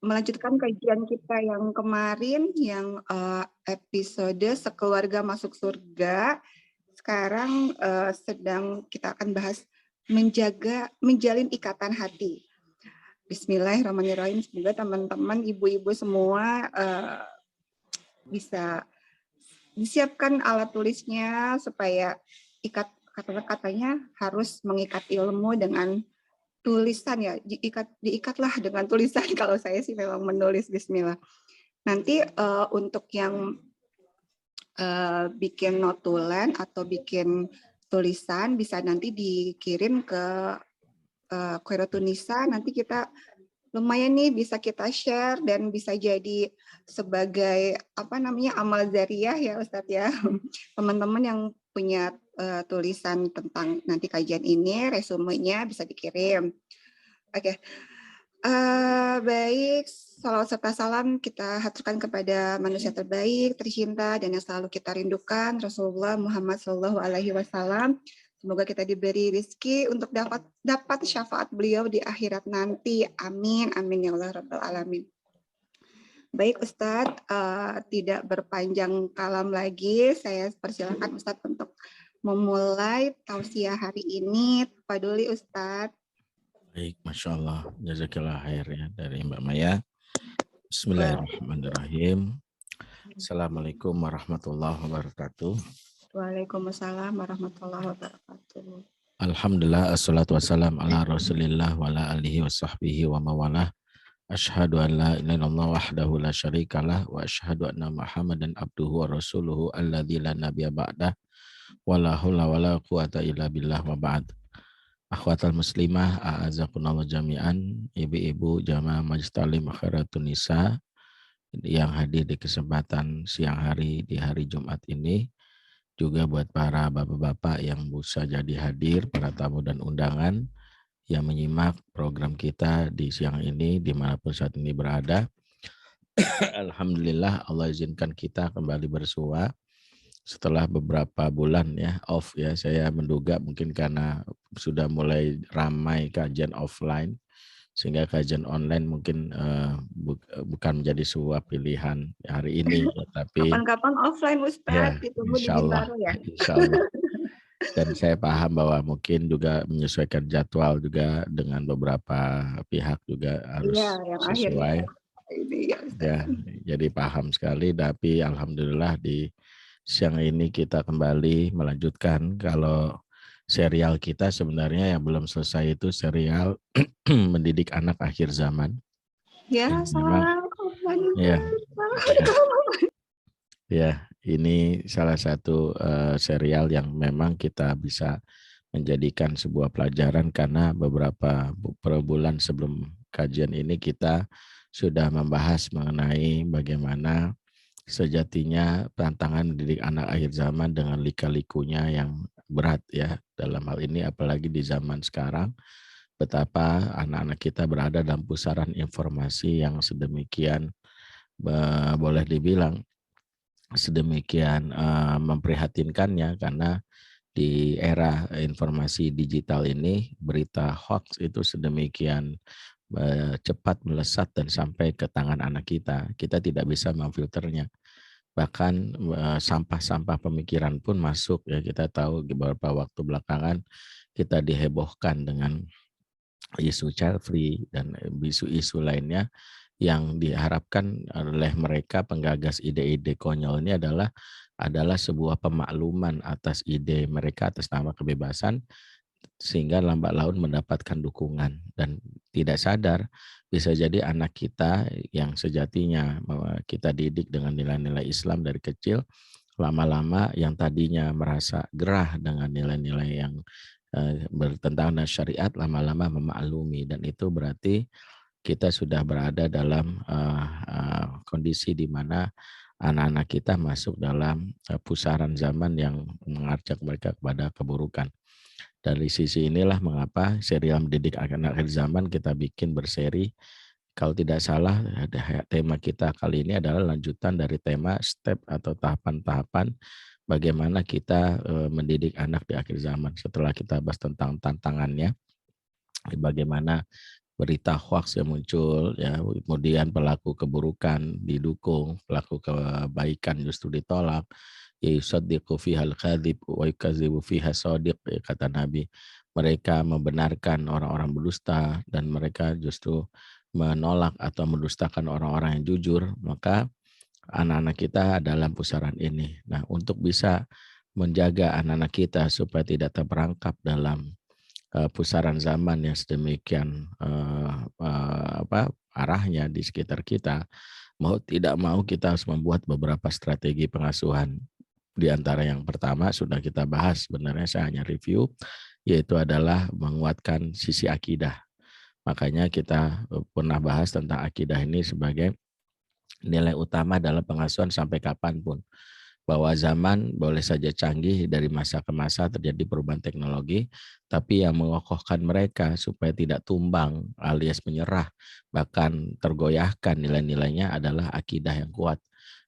Melanjutkan kajian kita yang kemarin yang, episode Sekeluarga Masuk Surga. Sekarang, sedang kita akan bahas menjalin ikatan hati. Bismillahirrahmanirrahim. Semoga teman-teman, ibu-ibu semua, bisa disiapkan alat tulisnya supaya katanya harus mengikat ilmu dengan tulisan ya, diikatlah dengan tulisan. Kalau saya sih memang menulis bismillah. Nanti untuk yang bikin notulen atau bikin tulisan bisa nanti dikirim ke Khairotunisa. Nanti kita lumayan nih bisa kita share dan bisa jadi sebagai amal jariah ya Ustadz ya. Teman-teman yang punya tulisan tentang nanti kajian ini, resumenya bisa dikirim. Oke. Baik, salawat serta salam kita haturkan kepada manusia terbaik, tercinta, dan yang selalu kita rindukan, Rasulullah Muhammad SAW. Semoga kita diberi rezeki untuk dapat syafaat beliau di akhirat nanti. Amin, amin ya Allah Rabbal Alamin. Baik Ustadz, tidak berpanjang kalam lagi, saya persilakan Ustadz untuk memulai tausiah hari ini. Paduli Ustadz. Baik, Masya Allah. Jazakillah khair ya dari Mbak Maya. Bismillahirrahmanirrahim. Assalamualaikum warahmatullahi wabarakatuh. Waalaikumsalam warahmatullahi wabarakatuh. Alhamdulillah, assalatu wassalam ala rasulillah wa ala alihi wa sahbihi wa mawalah. Ashhadu an la ilaha illallah wahdahu la syarikalah wa ashhadu anna Muhammadan abduhu wa rasuluhu alladzi la nabiyya ba'dah wa la haula wa la quwata illa billah wa ba'd. Akhwatal muslimah, a'azakunallah jami'an, ibu-ibu jamaah Majelis Ta'lim Khairotunisa yang hadir di kesempatan siang hari di hari Jumat ini, juga buat para bapak-bapak yang bisa jadi hadir, para tamu dan undangan yang menyimak program kita di siang ini dimanapun saat ini berada. Alhamdulillah Allah izinkan kita kembali bersua setelah beberapa bulan ya off ya. Saya menduga mungkin karena sudah mulai ramai kajian offline sehingga kajian online mungkin bukan menjadi sebuah pilihan hari ini ya, tapi kapan-kapan offline Ustadz, ya, ditunggu di insya Allah, Bintaro ya. insya Allah. Dan saya paham bahwa mungkin juga menyesuaikan jadwal juga dengan beberapa pihak juga harus yang sesuai. Ini Ya, jadi paham sekali. Tapi alhamdulillah di siang ini kita kembali melanjutkan. Kalau serial kita sebenarnya yang belum selesai itu serial mendidik anak akhir zaman. Ya, memang ya ini salah satu serial yang memang kita bisa menjadikan sebuah pelajaran karena beberapa bulan sebelum kajian ini kita sudah membahas mengenai bagaimana sejatinya tantangan mendidik anak akhir zaman dengan lika-likunya yang berat ya. Dalam hal ini apalagi di zaman sekarang, betapa anak-anak kita berada dalam pusaran informasi yang sedemikian boleh dibilang sedemikian memprihatinkannya, karena di era informasi digital ini berita hoax itu sedemikian cepat melesat dan sampai ke tangan anak kita. Kita tidak bisa memfilternya. Bahkan sampah-sampah pemikiran pun masuk ya. Kita tahu beberapa waktu belakangan kita dihebohkan dengan isu child free dan isu-isu lainnya yang diharapkan oleh mereka penggagas ide-ide konyol ini adalah sebuah pemakluman atas ide mereka atas nama kebebasan, sehingga lambat laun mendapatkan dukungan. Dan tidak sadar bisa jadi anak kita yang sejatinya kita didik dengan nilai-nilai Islam dari kecil, lama-lama yang tadinya merasa gerah dengan nilai-nilai yang bertentangan dengan syariat, lama-lama memaklumi. Dan itu berarti kita sudah berada dalam kondisi di mana anak-anak kita masuk dalam pusaran zaman yang mengajak mereka kepada keburukan. Dari sisi inilah mengapa serial mendidik anak akhir zaman kita bikin berseri. Kalau tidak salah, tema kita kali ini adalah lanjutan dari tema step atau tahapan-tahapan bagaimana kita mendidik anak di akhir zaman. Setelah kita bahas tentang tantangannya, bagaimana berita hoax yang muncul, ya, kemudian pelaku keburukan didukung, pelaku kebaikan justru ditolak. Ya yusaddiqu fihal kadzib wa yukadzibu fiha shadiq, ya, kata Nabi. Mereka membenarkan orang-orang berdusta dan mereka justru menolak atau mendustakan orang-orang yang jujur. Maka anak-anak kita dalam pusaran ini. Nah, untuk bisa menjaga anak-anak kita supaya tidak terperangkap dalam pusaran zaman yang sedemikian arahnya di sekitar kita, mau tidak mau kita harus membuat beberapa strategi pengasuhan. Di antara yang pertama sudah kita bahas, sebenarnya saya hanya review, yaitu adalah menguatkan sisi akidah. Makanya kita pernah bahas tentang akidah ini sebagai nilai utama dalam pengasuhan sampai kapanpun. Bahwa zaman boleh saja canggih, dari masa ke masa terjadi perubahan teknologi, tapi yang mengokohkan mereka supaya tidak tumbang alias menyerah, bahkan tergoyahkan nilai-nilainya adalah akidah yang kuat.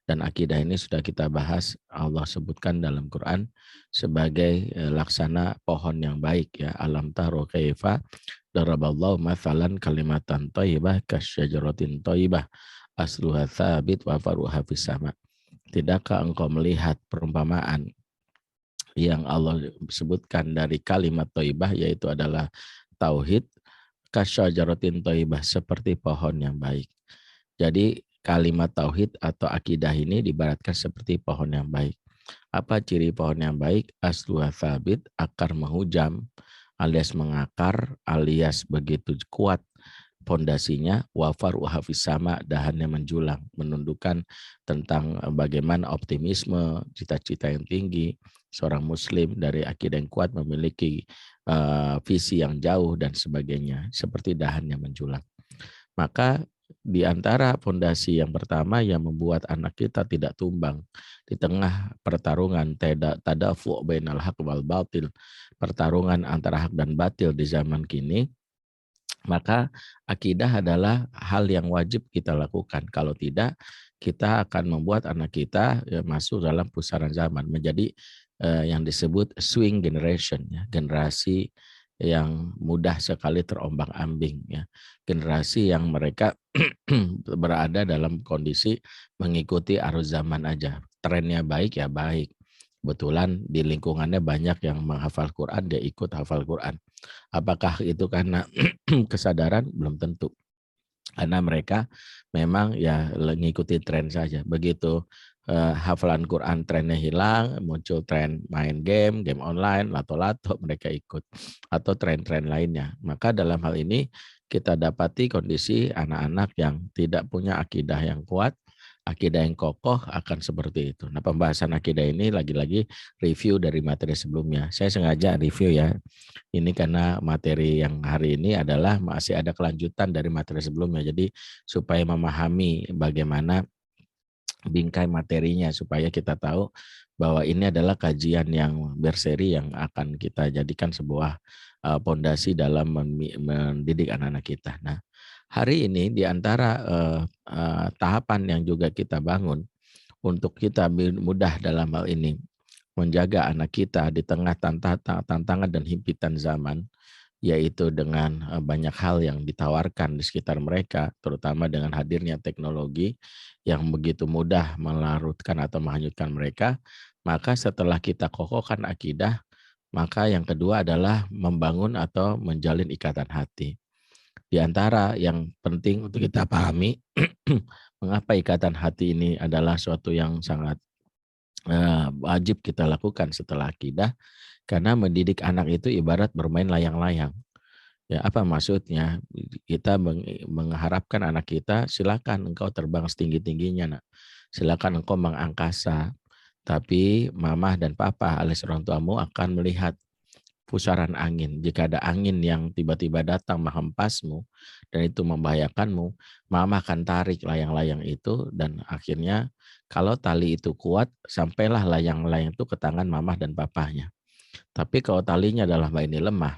Dan akidah ini sudah kita bahas, Allah sebutkan dalam Quran sebagai laksana pohon yang baik, ya. Alam taro kaifa daraballahu mathalan kalimatan thayyibah kasyajaratin thayyibah asluha tsabit wa faruha fis sama. Tidakkah engkau melihat perumpamaan yang Allah sebutkan dari kalimat thayyibah, yaitu adalah tauhid, kasyajaratin thayyibah, seperti pohon yang baik. Jadi kalimat tauhid atau akidah ini diibaratkan seperti pohon yang baik. Apa ciri pohon yang baik? Asluha tsabit, akar menghujam alias mengakar alias begitu kuat pondasinya, wafar uhafis sama, dahannya menjulang, menunjukkan tentang bagaimana optimisme, cita-cita yang tinggi seorang muslim dari akidah yang kuat, memiliki visi yang jauh dan sebagainya, seperti dahan yang menjulang. Maka di antara fondasi yang pertama yang membuat anak kita tidak tumbang di tengah pertarungan tadafu' bainal haq wal batil, pertarungan antara hak dan batil di zaman kini, maka akidah adalah hal yang wajib kita lakukan. Kalau tidak, kita akan membuat anak kita masuk dalam pusaran zaman, menjadi yang disebut swing generation, ya, generasi yang mudah sekali terombang-ambing, ya. Generasi yang mereka berada dalam kondisi mengikuti arus zaman aja. Trennya baik ya baik. Kebetulan di lingkungannya banyak yang menghafal Quran, dia ikut hafal Quran. Apakah itu karena kesadaran? Belum tentu. Karena mereka memang ya mengikuti tren saja. Begitu hafalan Quran trennya hilang, muncul tren main game, game online, lato-lato, mereka ikut. Atau tren-tren lainnya. Maka dalam hal ini kita dapati kondisi anak-anak yang tidak punya akidah yang kuat, akidah yang kokoh akan seperti itu. Nah, pembahasan akidah ini lagi-lagi review dari materi sebelumnya. Saya sengaja review, ya. Ini karena materi yang hari ini adalah masih ada kelanjutan dari materi sebelumnya. Jadi supaya memahami bagaimana bingkai materinya, supaya kita tahu bahwa ini adalah kajian yang berseri yang akan kita jadikan sebuah pondasi dalam mendidik anak-anak kita. Nah, hari ini di antara tahapan yang juga kita bangun untuk kita mudah dalam hal ini menjaga anak kita di tengah tantangan dan himpitan zaman, yaitu dengan banyak hal yang ditawarkan di sekitar mereka, terutama dengan hadirnya teknologi yang begitu mudah melarutkan atau menghanyutkan mereka. Maka setelah kita kokohkan akidah, maka yang kedua adalah membangun atau menjalin ikatan hati. Di antara yang penting untuk kita pahami, mengapa ikatan hati ini adalah suatu yang sangat wajib kita lakukan setelah akidah, karena mendidik anak itu ibarat bermain layang-layang. Ya, apa maksudnya? Kita mengharapkan anak kita, silakan engkau terbang setinggi-tingginya, nak. Silakan engkau mengangkasa. Tapi mama dan papa alias orang tuamu akan melihat pusaran angin. Jika ada angin yang tiba-tiba datang menghempasmu dan itu membahayakanmu, mama akan tarik layang-layang itu, dan akhirnya kalau tali itu kuat, sampailah layang-layang itu ke tangan mama dan papanya. Tapi kalau talinya dalam hal ini lemah,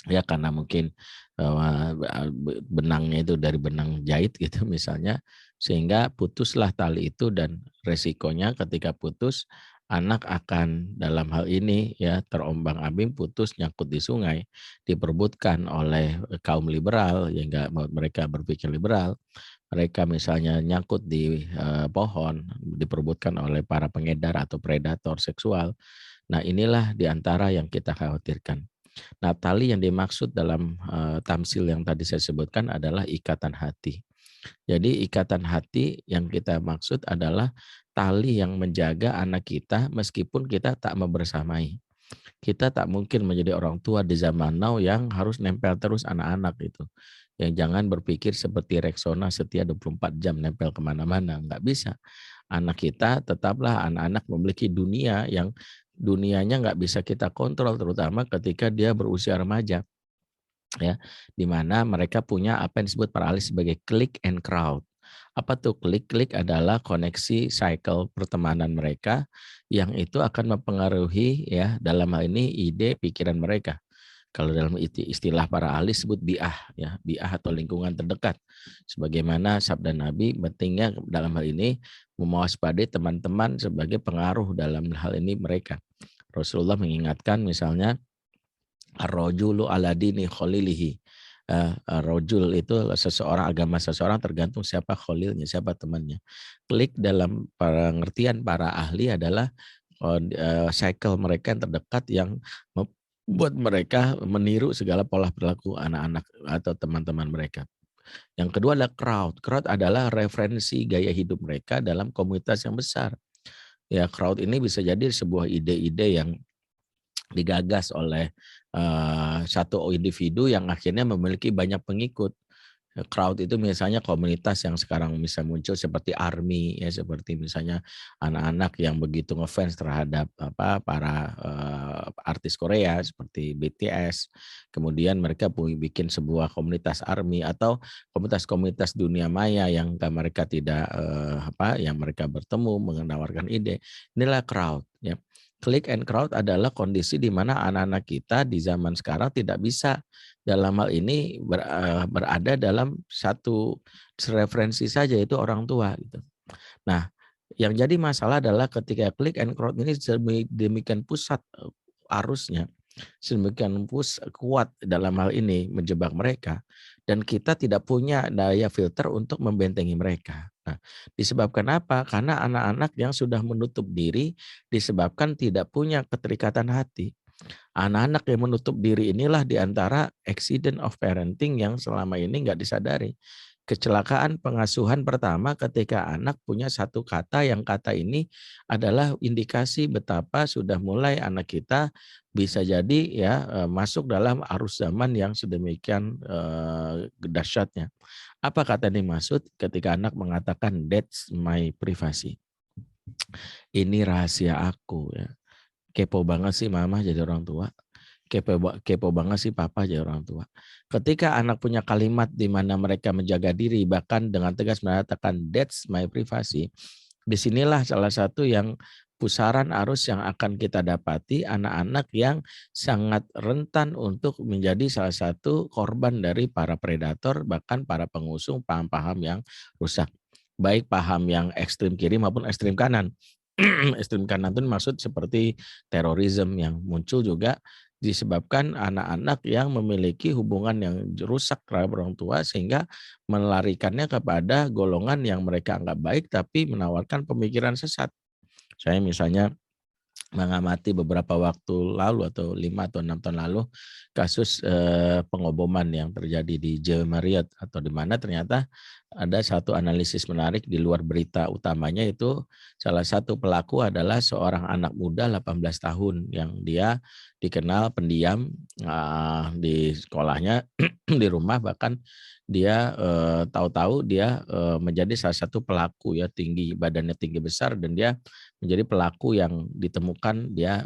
ya karena mungkin benangnya itu dari benang jahit gitu misalnya, sehingga putuslah tali itu, dan resikonya ketika putus anak akan dalam hal ini ya terombang-ambing, putus, nyangkut di sungai, diperebutkan oleh kaum liberal yang enggak mereka berpikir liberal. Mereka misalnya nyangkut di pohon, diperebutkan oleh para pengedar atau predator seksual. Nah, inilah di antara yang kita khawatirkan. Nah, tali yang dimaksud dalam tamsil yang tadi saya sebutkan adalah ikatan hati. Jadi ikatan hati yang kita maksud adalah tali yang menjaga anak kita meskipun kita tak membersamai. Kita tak mungkin menjadi orang tua di zaman now yang harus nempel terus anak-anak itu. Yang jangan berpikir seperti Rexona setia 24 jam nempel kemana-mana, nggak bisa. Anak kita tetaplah anak-anak memiliki dunia yang dunianya nggak bisa kita kontrol, terutama ketika dia berusia remaja, ya, di mana mereka punya apa yang disebut para ahli sebagai click and crowd. Apa tuh klik? Klik adalah koneksi cycle pertemanan mereka yang itu akan mempengaruhi ya dalam hal ini ide pikiran mereka. Kalau dalam istilah para ahli sebut biah ya, biah atau lingkungan terdekat. Sebagaimana sabda Nabi, pentingnya dalam hal ini mewaspadai teman-teman sebagai pengaruh dalam hal ini mereka. Rasulullah mengingatkan misalnya ar-rajulu ala dini khalilihi. Rojul itu seseorang, agama seseorang tergantung siapa khalilnya, siapa temannya. Klik dalam pengertian para ahli adalah cycle mereka yang terdekat yang membuat mereka meniru segala pola perilaku anak-anak atau teman-teman mereka. Yang kedua adalah crowd. Crowd adalah referensi gaya hidup mereka dalam komunitas yang besar. Ya, crowd ini bisa jadi sebuah ide-ide yang digagas oleh satu individu yang akhirnya memiliki banyak pengikut. Crowd itu misalnya komunitas yang sekarang bisa muncul seperti ARMY ya, seperti misalnya anak-anak yang begitu ngefans terhadap para artis Korea seperti BTS. Kemudian mereka bikin sebuah komunitas ARMY atau komunitas-komunitas dunia maya yang mereka tidak yang mereka bertemu menawarkan ide. Inilah crowd ya. Click and crowd adalah kondisi di mana anak-anak kita di zaman sekarang tidak bisa dalam hal ini berada dalam satu referensi saja, itu orang tua gitu. Nah, yang jadi masalah adalah ketika click and crowd ini demikian pusat arusnya, sedemikian kuat dalam hal ini menjebak mereka, dan kita tidak punya daya filter untuk membentengi mereka. Nah, disebabkan apa? Karena anak-anak yang sudah menutup diri disebabkan tidak punya keterikatan hati. Anak-anak yang menutup diri inilah diantara accident of parenting yang selama ini nggak disadari. Kecelakaan pengasuhan pertama ketika anak punya satu kata yang kata ini adalah indikasi betapa sudah mulai anak kita bisa jadi ya masuk dalam arus zaman yang sedemikian dahsyatnya. Apa kata yang dimaksud ketika anak mengatakan that's my privacy. Ini rahasia aku ya. Kepo banget sih mama jadi orang tua. Kepo banget sih papa jadi orang tua. Ketika anak punya kalimat di mana mereka menjaga diri, bahkan dengan tegas mengatakan that's my privacy, disinilah salah satu yang pusaran arus yang akan kita dapati anak-anak yang sangat rentan untuk menjadi salah satu korban dari para predator, bahkan para pengusung paham-paham yang rusak. Baik paham yang ekstrim kiri maupun ekstrim kanan. Ekstrim kanan itu maksud seperti terorisme yang muncul juga disebabkan anak-anak yang memiliki hubungan yang rusak terhadap orang tua sehingga melarikannya kepada golongan yang mereka anggap baik tapi menawarkan pemikiran sesat. Saya misalnya mengamati beberapa waktu lalu atau 5 atau 6 tahun lalu kasus pengoboman yang terjadi di Jawa Marriott atau di mana ternyata ada satu analisis menarik di luar berita utamanya, itu salah satu pelaku adalah seorang anak muda 18 tahun yang dia dikenal pendiam di sekolahnya, di rumah bahkan dia tahu-tahu dia menjadi salah satu pelaku ya, badannya tinggi besar, dan dia menjadi pelaku yang ditemukan dia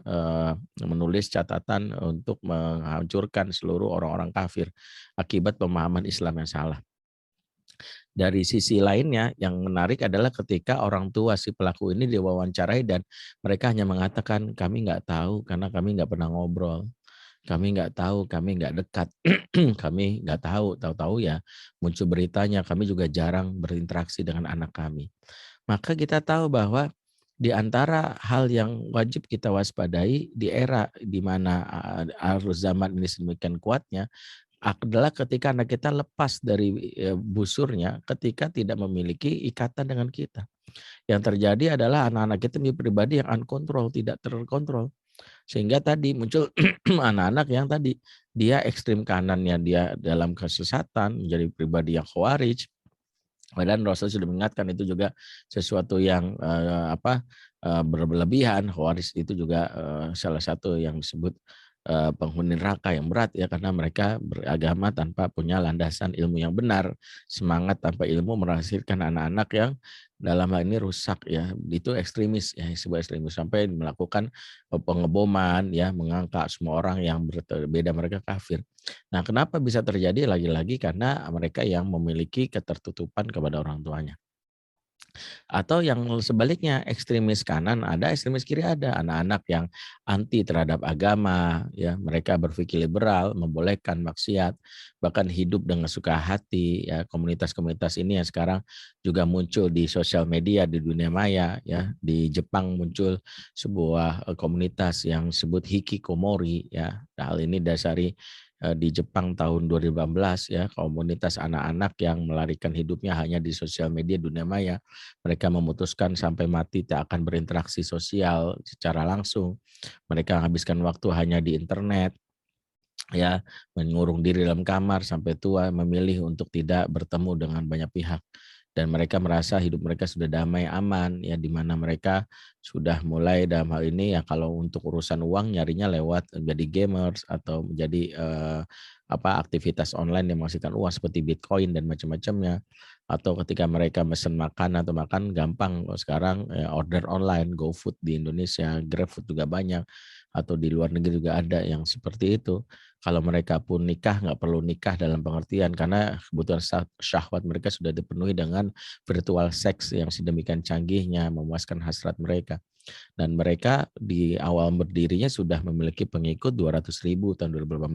menulis catatan untuk menghancurkan seluruh orang-orang kafir akibat pemahaman Islam yang salah. Dari sisi lainnya yang menarik adalah ketika orang tua si pelaku ini diwawancarai dan mereka hanya mengatakan kami nggak tahu karena kami nggak pernah ngobrol. Kami nggak tahu, kami nggak dekat, kami nggak tahu, tahu-tahu ya muncul beritanya, kami juga jarang berinteraksi dengan anak kami. Maka kita tahu bahwa Di antara hal yang wajib kita waspadai di era di mana arus zaman ini sedemikian kuatnya adalah ketika anak kita lepas dari busurnya ketika tidak memiliki ikatan dengan kita. Yang terjadi adalah anak-anak kita menjadi pribadi yang unkontrol, tidak terkontrol. Sehingga tadi muncul anak-anak yang tadi dia ekstrim kanannya dia dalam kesesatan, menjadi pribadi yang khawarij. Padahal Rasul sudah mengingatkan itu juga sesuatu yang berlebihan. Khawarij itu juga salah satu yang disebut penghuni neraka yang berat ya, karena mereka beragama tanpa punya landasan ilmu yang benar, semangat tanpa ilmu menghasilkan anak-anak yang dalam hal ini rusak ya, itu ekstremis ya, sebuah ekstremis sampai melakukan pengeboman ya, mengangkat semua orang yang berbeda mereka kafir. Nah, kenapa bisa terjadi? Lagi-lagi karena mereka yang memiliki ketertutupan kepada orang tuanya. Atau yang sebaliknya, ekstremis kanan ada, ekstremis kiri ada. Anak-anak yang anti terhadap agama, ya mereka berpikir liberal, membolehkan maksiat, bahkan hidup dengan suka hati. Ya, komunitas-komunitas ini yang sekarang juga muncul di sosial media, di dunia maya. Ya, di Jepang muncul sebuah komunitas yang disebut hikikomori. Ya, hal ini dasari di Jepang tahun 2018 ya, komunitas anak-anak yang melarikan hidupnya hanya di sosial media dunia maya. Mereka memutuskan sampai mati tak akan berinteraksi sosial secara langsung. Mereka menghabiskan waktu hanya di internet, ya, mengurung diri dalam kamar sampai tua, memilih untuk tidak bertemu dengan banyak pihak. Dan mereka merasa hidup mereka sudah damai, aman, ya, di mana mereka sudah mulai dalam hal ini ya, kalau untuk urusan uang nyarinya lewat menjadi gamers atau menjadi aktivitas online yang menghasilkan uang seperti Bitcoin dan macam-macamnya. Atau ketika mereka mesen makan atau makan gampang sekarang, order online, GoFood di Indonesia, GrabFood juga banyak, atau di luar negeri juga ada yang seperti itu. Kalau mereka pun nikah, nggak perlu nikah dalam pengertian karena kebutuhan syahwat mereka sudah dipenuhi dengan virtual sex yang sedemikian canggihnya, memuaskan hasrat mereka. Dan mereka di awal berdirinya sudah memiliki pengikut 200.000 tahun 2018.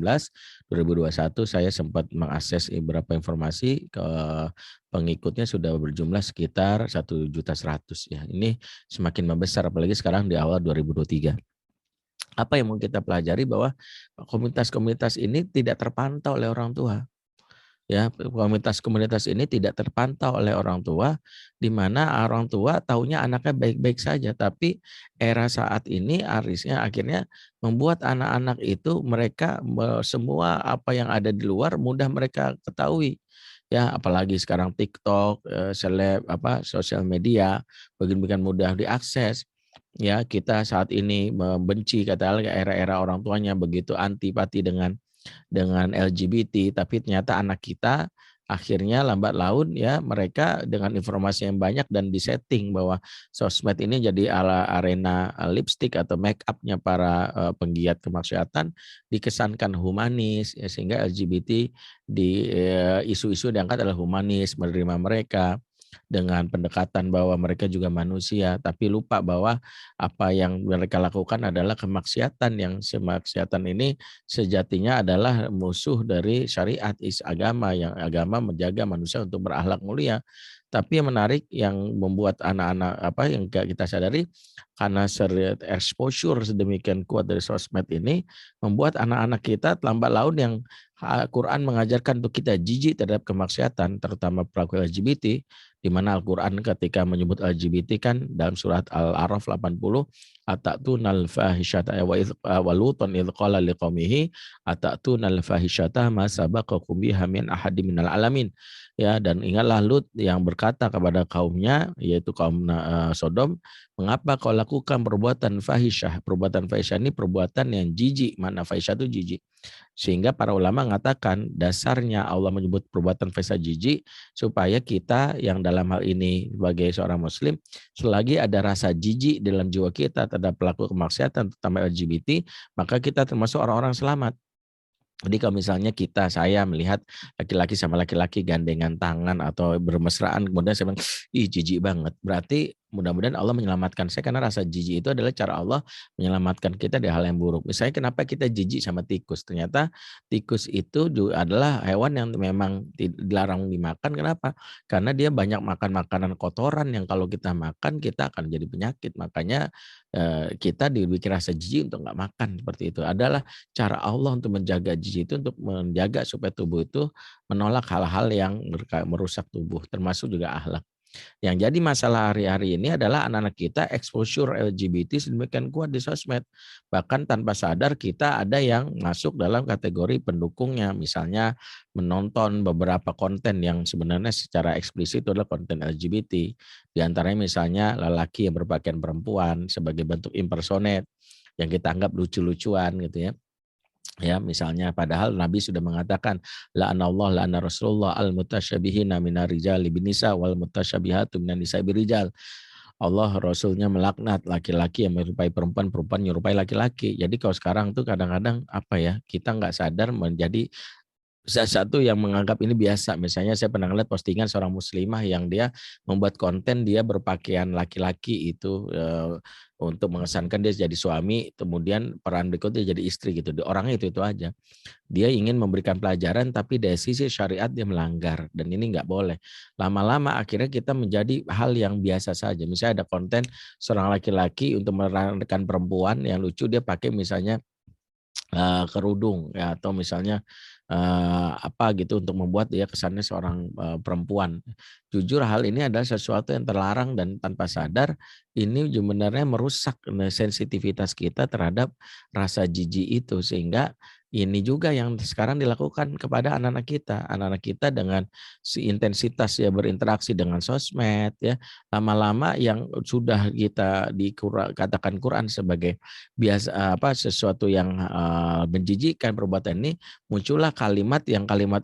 2021 saya sempat mengakses beberapa informasi ke pengikutnya sudah berjumlah sekitar 1.100.000 ya. Ini semakin membesar apalagi sekarang di awal 2023. Apa yang mau kita pelajari bahwa komunitas-komunitas ini tidak terpantau oleh orang tua. Ya, komunitas-komunitas ini tidak terpantau oleh orang tua, di mana orang tua taunya anaknya baik-baik saja, tapi era saat ini akhirnya membuat anak-anak itu mereka semua apa yang ada di luar mudah mereka ketahui. Ya, apalagi sekarang TikTok, sosial media, begitu mudah diakses. Ya, kita saat ini membenci katakanlah era-era orang tuanya begitu antipati dengan LGBT, tapi ternyata anak kita akhirnya lambat laun ya mereka dengan informasi yang banyak dan disetting bahwa sosmed ini jadi arena lipstick atau make up-nya para penggiat kemaksiatan, dikesankan humanis ya, sehingga LGBT di isu-isu diangkat adalah humanis, menerima mereka dengan pendekatan bahwa mereka juga manusia, tapi lupa bahwa apa yang mereka lakukan adalah kemaksiatan yang kemaksiatan ini sejatinya adalah musuh dari syariat agama yang agama menjaga manusia untuk berakhlak mulia. Tapi yang menarik yang membuat anak-anak yang kita sadari karena exposure sedemikian kuat dari sosmed ini membuat anak-anak kita lambat laun yang Al-Quran mengajarkan untuk kita jijik terhadap kemaksiatan terutama pelaku LGBT, di mana Al-Quran ketika menyebut LGBT kan dalam surat Al-A'raf 80 atatunal fahisyata wa lutan idh qala liqaumihi atatunal fahisyata ma sabaqakum biha min ahadin minal alamin. Ya, dan ingatlah Lut yang berkata kepada kaumnya yaitu kaum Sodom, mengapa kau lakukan perbuatan fahisyah? Perbuatan fahisyah ini perbuatan yang jijik, mana fahisyah itu jijik. Sehingga para ulama mengatakan dasarnya Allah menyebut perbuatan fahisyah jijik supaya kita yang dalam hal ini sebagai seorang muslim selagi ada rasa jijik dalam jiwa kita terhadap pelaku kemaksiatan terutama LGBT, maka kita termasuk orang-orang selamat. Jadi kalau misalnya saya melihat laki-laki sama laki-laki gandengan tangan atau bermesraan, kemudian saya bilang, ih jijik banget. Berarti mudah-mudahan Allah menyelamatkan saya, karena rasa jijik itu adalah cara Allah menyelamatkan kita dari hal yang buruk. Misalnya kenapa kita jijik sama tikus? Ternyata tikus itu juga adalah hewan yang memang dilarang dimakan. Kenapa? Karena dia banyak makan makanan kotoran yang kalau kita makan kita akan jadi penyakit. Makanya kita dibikin rasa jijik untuk nggak makan, seperti itu. Adalah cara Allah untuk menjaga jijik itu, untuk menjaga supaya tubuh itu menolak hal-hal yang merusak tubuh, termasuk juga akhlak. Yang jadi masalah hari-hari ini adalah anak-anak kita exposure LGBT sedemikian kuat di sosmed. Bahkan tanpa sadar kita ada yang masuk dalam kategori pendukungnya. Misalnya menonton beberapa konten yang sebenarnya secara eksplisit itu adalah konten LGBT. Di antaranya misalnya lelaki yang berpakaian perempuan sebagai bentuk impersonate yang kita anggap lucu-lucuan gitu ya. Ya, misalnya padahal Nabi sudah mengatakan la'anallahu la'ana Rasulullah al-mutasyabihina minar rijali binisa wal mutasyabihatu minan nisa birijal. Allah Rasulnya melaknat laki-laki yang menyerupai perempuan, perempuan menyerupai laki-laki. Jadi kalau sekarang tuh kadang-kadang apa ya, kita nggak sadar menjadi satu yang menganggap ini biasa. Misalnya saya pernah lihat postingan seorang muslimah yang dia membuat konten dia berpakaian laki-laki itu untuk mengesankan dia jadi suami, kemudian peran berikutnya jadi istri gitu. Orangnya itu aja. Dia ingin memberikan pelajaran tapi dari sisi syariat dia melanggar, dan ini nggak boleh. Lama-lama akhirnya kita menjadi hal yang biasa saja. Misalnya ada konten seorang laki-laki untuk merankan perempuan yang lucu, dia pakai misalnya kerudung ya, atau misalnya apa gitu untuk membuat dia kesannya seorang perempuan. Jujur hal ini adalah sesuatu yang terlarang dan tanpa sadar ini sebenarnya merusak sensitivitas kita terhadap rasa jijik itu, sehingga ini juga yang sekarang dilakukan kepada anak-anak kita. Anak-anak kita dengan si intensitas ya berinteraksi dengan sosmed ya, lama-lama yang sudah kita katakan Quran sebagai biasa apa sesuatu yang menjijikkan perbuatan ini, muncullah kalimat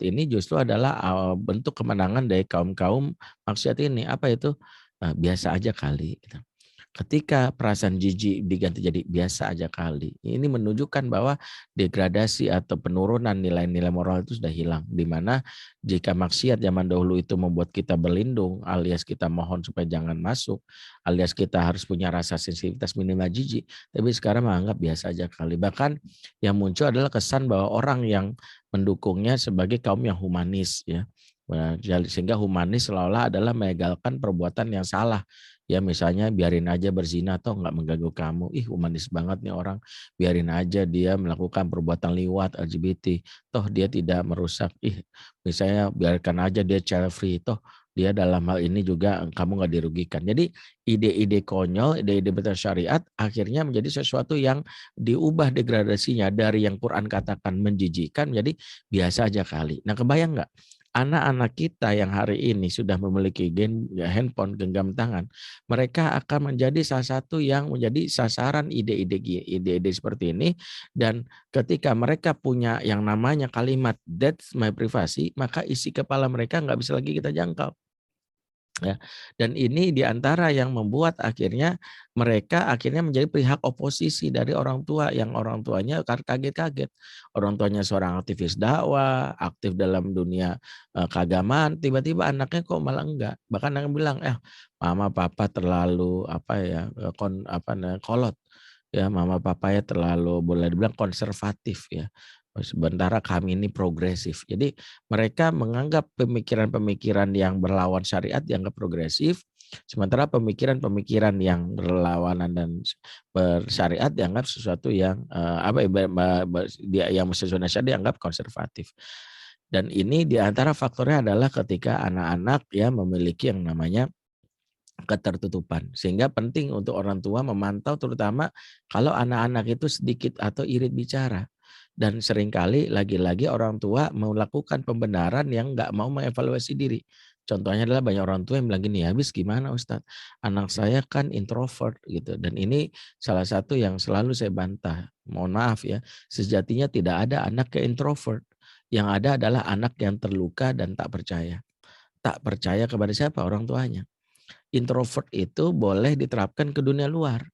ini justru adalah bentuk kemenangan dari kaum-kaum maksiat ini. Apa itu? Biasa aja kali gitu. Ketika perasaan jijik diganti jadi biasa aja kali, ini menunjukkan bahwa degradasi atau penurunan nilai-nilai moral itu sudah hilang. Di mana jika maksiat zaman dahulu itu membuat kita berlindung, alias kita mohon supaya jangan masuk, alias kita harus punya rasa sensitivitas minimal jijik, tapi sekarang menganggap biasa aja kali. Bahkan yang muncul adalah kesan bahwa orang yang mendukungnya sebagai kaum yang humanis ya. Sehingga humanis seolah-olah adalah melegalkan perbuatan yang salah. Ya misalnya biarin aja berzina toh nggak mengganggu kamu. Ih humanis banget nih orang. Biarin aja dia melakukan perbuatan liwat LGBT. Toh dia tidak merusak. Ih misalnya biarkan aja dia child free. Toh dia dalam hal ini juga kamu nggak dirugikan. Jadi ide-ide konyol, ide-ide bersyariat akhirnya menjadi sesuatu yang diubah degradasinya dari yang Quran katakan menjijikkan menjadi biasa aja kali. Nah kebayang nggak? Anak-anak kita yang hari ini sudah memiliki handphone genggam tangan, mereka akan menjadi salah satu yang menjadi sasaran ide-ide seperti ini, dan ketika mereka punya yang namanya kalimat that's my privacy, maka isi kepala mereka nggak bisa lagi kita jangkau. Ya, dan ini diantara yang membuat akhirnya mereka akhirnya menjadi pihak oposisi dari orang tua, yang orang tuanya kaget-kaget. Orang tuanya seorang aktivis dakwah, aktif dalam dunia keagamaan, tiba-tiba anaknya kok malah enggak. Bahkan yang bilang, mama papa terlalu apa ya, kolot. Ya, mama papa ya terlalu boleh dibilang konservatif ya. Sementara kami ini progresif. Jadi mereka menganggap pemikiran-pemikiran yang berlawan syariat dianggap progresif, sementara pemikiran-pemikiran yang berlawanan dan bersyariat dianggap sesuatu yang yang sesuai syariat dianggap konservatif. Dan ini diantara faktornya adalah ketika anak-anak ya memiliki yang namanya ketertutupan. Sehingga penting untuk orang tua memantau terutama kalau anak-anak itu sedikit atau irit bicara. Dan seringkali lagi-lagi orang tua melakukan pembenaran yang nggak mau mengevaluasi diri. Contohnya adalah banyak orang tua yang bilang gini, habis gimana Ustadz? Anak saya kan introvert gitu. Dan ini salah satu yang selalu saya bantah. Mohon maaf ya, sejatinya tidak ada anak yang introvert. Yang ada adalah anak yang terluka dan tak percaya. Tak percaya kepada siapa? Orang tuanya. Introvert itu boleh diterapkan ke dunia luar.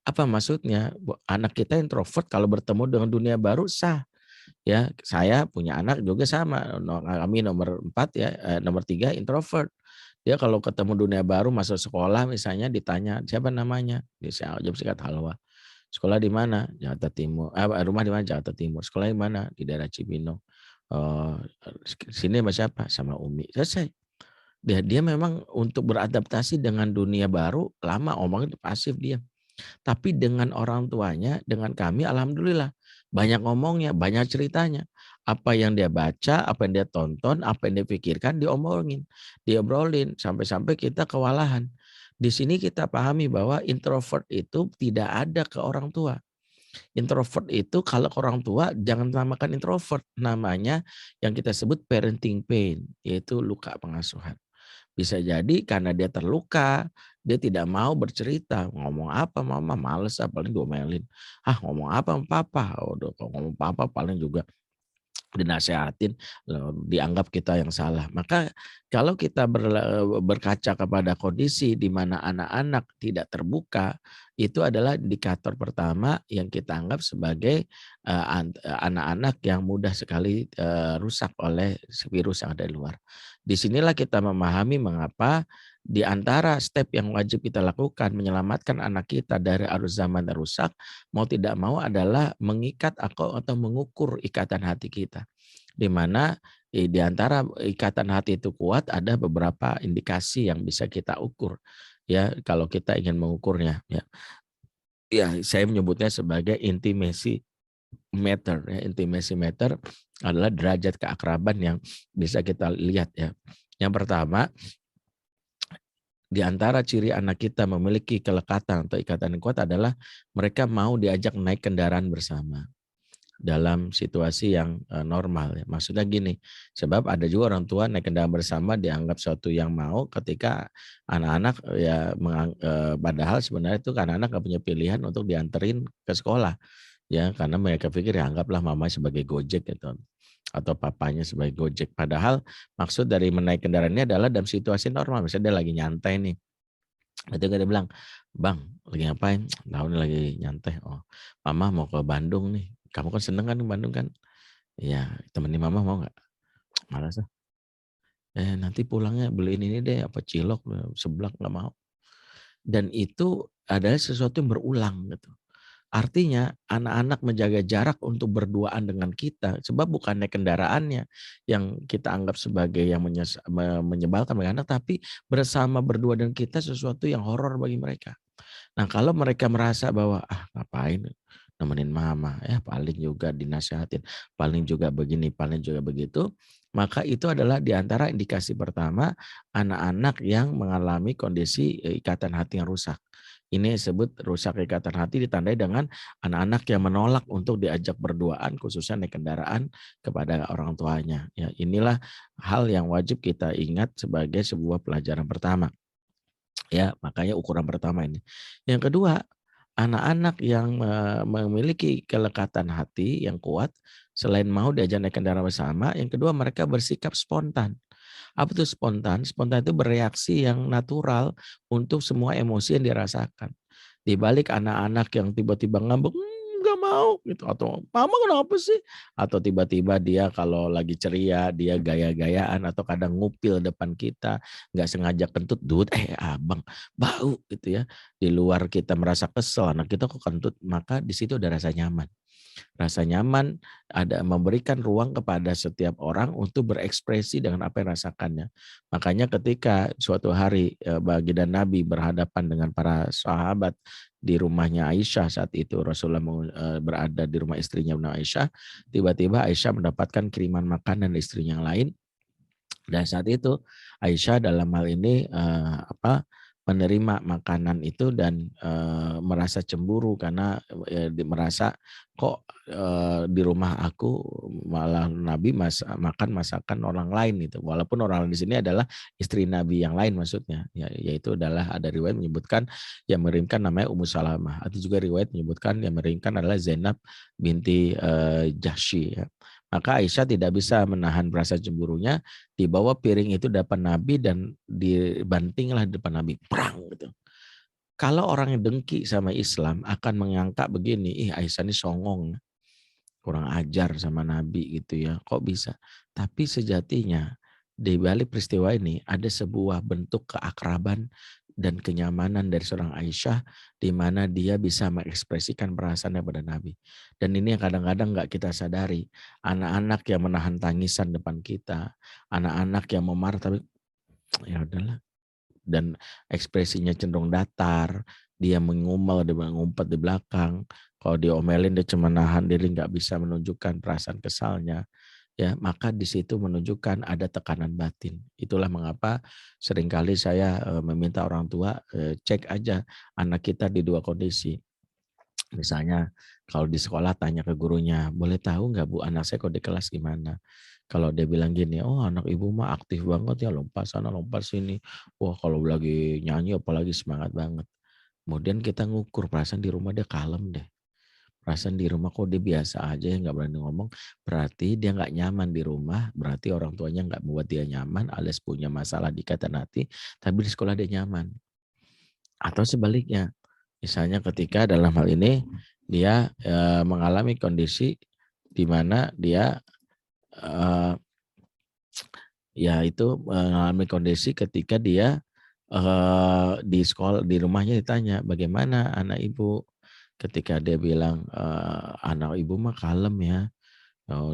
Apa maksudnya? Anak kita introvert kalau bertemu dengan dunia baru sah. Ya, saya punya anak juga sama. Kami nomor 4 ya, nomor 3 introvert. Dia kalau ketemu dunia baru masuk sekolah misalnya ditanya, "Siapa namanya?" Dia jawab singkat, "Halwa." "Sekolah di mana?" "Jakarta Timur." "Rumah di mana?" "Jakarta Timur." "Sekolah di mana?" "Di daerah Cibinong." "Oh, sini sama siapa?" "Sama Umi." Selesai. Dia memang untuk beradaptasi dengan dunia baru lama, omongnya pasif dia. Tapi dengan orang tuanya, dengan kami alhamdulillah banyak ngomongnya, banyak ceritanya. Apa yang dia baca, apa yang dia tonton, apa yang dia pikirkan diomongin, diobrolin sampai-sampai kita kewalahan. Di sini kita pahami bahwa introvert itu tidak ada ke orang tua. Introvert itu kalau ke orang tua jangan namakan introvert, namanya yang kita sebut parenting pain, yaitu luka pengasuhan. Bisa jadi karena dia terluka, dia tidak mau bercerita, ngomong apa mama, males ah, paling diomelin. Ah ngomong apa sama papa, udah kalau ngomong papa paling juga dinasehatin, dianggap kita yang salah. Maka kalau kita berkaca kepada kondisi di mana anak-anak tidak terbuka, itu adalah indikator pertama yang kita anggap sebagai anak-anak yang mudah sekali rusak oleh virus yang ada di luar. Di sinilah kita memahami mengapa di antara step yang wajib kita lakukan menyelamatkan anak kita dari arus zaman yang rusak, mau tidak mau adalah mengikat atau mengukur ikatan hati kita. Di mana di antara ikatan hati itu kuat ada beberapa indikasi yang bisa kita ukur ya kalau kita ingin mengukurnya ya. Ya, saya menyebutnya sebagai intimacy meter ya. Intimacy meter adalah derajat keakraban yang bisa kita lihat ya. Yang pertama, di antara ciri anak kita memiliki kelekatan atau ikatan yang kuat adalah mereka mau diajak naik kendaraan bersama dalam situasi yang normal ya. Maksudnya gini, sebab ada juga orang tua naik kendaraan bersama dianggap suatu yang mau ketika anak-anak ya padahal sebenarnya itu kan anak-anak nggak punya pilihan untuk dianterin ke sekolah ya karena mereka pikir ya anggaplah mama sebagai Gojek gitu atau papanya sebagai Gojek. Padahal maksud dari menaik kendaraan ini adalah dalam situasi normal, misalnya dia lagi nyantai nih. Ketika dia bilang, "Bang, lagi ngapain?" "Tahu nih lagi nyantai." "Oh, mama mau ke Bandung nih. Kamu kan seneng kan ke Bandung kan?" "Iya, temenin mama mau nggak?" "Malas ah." Nanti pulangnya beliin ini deh, apa cilok, seblak." "Nggak mau." Dan itu adalah sesuatu yang berulang gitu. Artinya anak-anak menjaga jarak untuk berduaan dengan kita, sebab bukan naik kendaraannya yang kita anggap sebagai yang menyebalkan bagi anak, tapi bersama berdua dengan kita sesuatu yang horor bagi mereka. Nah, kalau mereka merasa bahwa, "Ah, ngapain nemenin mama, ya paling juga dinasehatin, paling juga begini, paling juga begitu," maka itu adalah di antara indikasi pertama anak-anak yang mengalami kondisi, ikatan hati yang rusak. Ini disebut rusak ikatan hati ditandai dengan anak-anak yang menolak untuk diajak berduaan khususnya naik kendaraan kepada orang tuanya. Ya, inilah hal yang wajib kita ingat sebagai sebuah pelajaran pertama. Ya, makanya ukuran pertama ini. Yang kedua, anak-anak yang memiliki kelekatan hati yang kuat, selain mau diajak naik kendaraan bersama, yang kedua mereka bersikap spontan. Apa itu spontan? Spontan itu bereaksi yang natural untuk semua emosi yang dirasakan. Di balik anak-anak yang tiba-tiba ngambek, nggak mau," gitu, atau, "Mama kenapa sih?" Atau tiba-tiba dia kalau lagi ceria, dia gaya-gayaan atau kadang ngupil depan kita, nggak sengaja kentut, "Dut, abang, bau," gitu ya. Di luar kita merasa kesel, anak kita kok kentut, maka di situ ada rasa nyaman. Rasa nyaman ada memberikan ruang kepada setiap orang untuk berekspresi dengan apa yang rasakannya. Makanya ketika suatu hari baginda Nabi berhadapan dengan para sahabat di rumahnya Aisyah saat itu Rasulullah berada di rumah istrinya Bunda Aisyah, tiba-tiba Aisyah mendapatkan kiriman makanan dari istrinya yang lain dan saat itu Aisyah dalam hal ini, menerima makanan itu dan, merasa cemburu karena, merasa kok, di rumah aku malah Nabi makan masakan orang lain gitu. Walaupun orang lain di sini adalah istri Nabi yang lain maksudnya, yaitu adalah ada riwayat menyebutkan yang mengirimkan namanya Ummu Salamah. Ada juga riwayat menyebutkan yang mengirimkan adalah Zainab binti, Jahsy ya. Maka Aisyah tidak bisa menahan rasa cemburunya, dibawa piring itu depan Nabi dan dibantinglah di depan Nabi, prang gitu. Kalau orang yang dengki sama Islam akan menganggap begini, "Ih Aisyah ini songong, kurang ajar sama Nabi," gitu ya, kok bisa. Tapi sejatinya di balik peristiwa ini ada sebuah bentuk keakraban dan kenyamanan dari seorang Aisyah di mana dia bisa mengekspresikan perasaannya pada Nabi. Dan ini yang kadang-kadang nggak kita sadari. Anak-anak yang menahan tangisan depan kita, anak-anak yang mau marah tapi ya udahlah, dan ekspresinya cenderung datar, dia mengumel, dia mengumpet di belakang. Kalau diomelin dia cuma nahan diri, nggak bisa menunjukkan perasaan kesalnya. Ya, maka di situ menunjukkan ada tekanan batin. Itulah mengapa seringkali saya meminta orang tua cek aja anak kita di dua kondisi. Misalnya kalau di sekolah tanya ke gurunya, boleh tahu nggak Bu anak saya kalau di kelas gimana? Kalau dia bilang gini, oh anak ibu mah aktif banget ya, lompat sana lompat sini. Wah kalau lagi nyanyi apalagi semangat banget. Kemudian kita ngukur perasaan di rumah dia kalem deh. Perasaan di rumah kok dia biasa aja ya nggak berani ngomong. Berarti dia nggak nyaman di rumah. Berarti orang tuanya nggak membuat dia nyaman alias punya masalah di ikatan hati. Tapi di sekolah dia nyaman. Atau sebaliknya. Misalnya ketika dalam hal ini dia mengalami kondisi di mana dia ya itu mengalami kondisi ketika dia di sekolah di rumahnya ditanya bagaimana anak ibu, ketika dia bilang anak ibu mah kalem ya,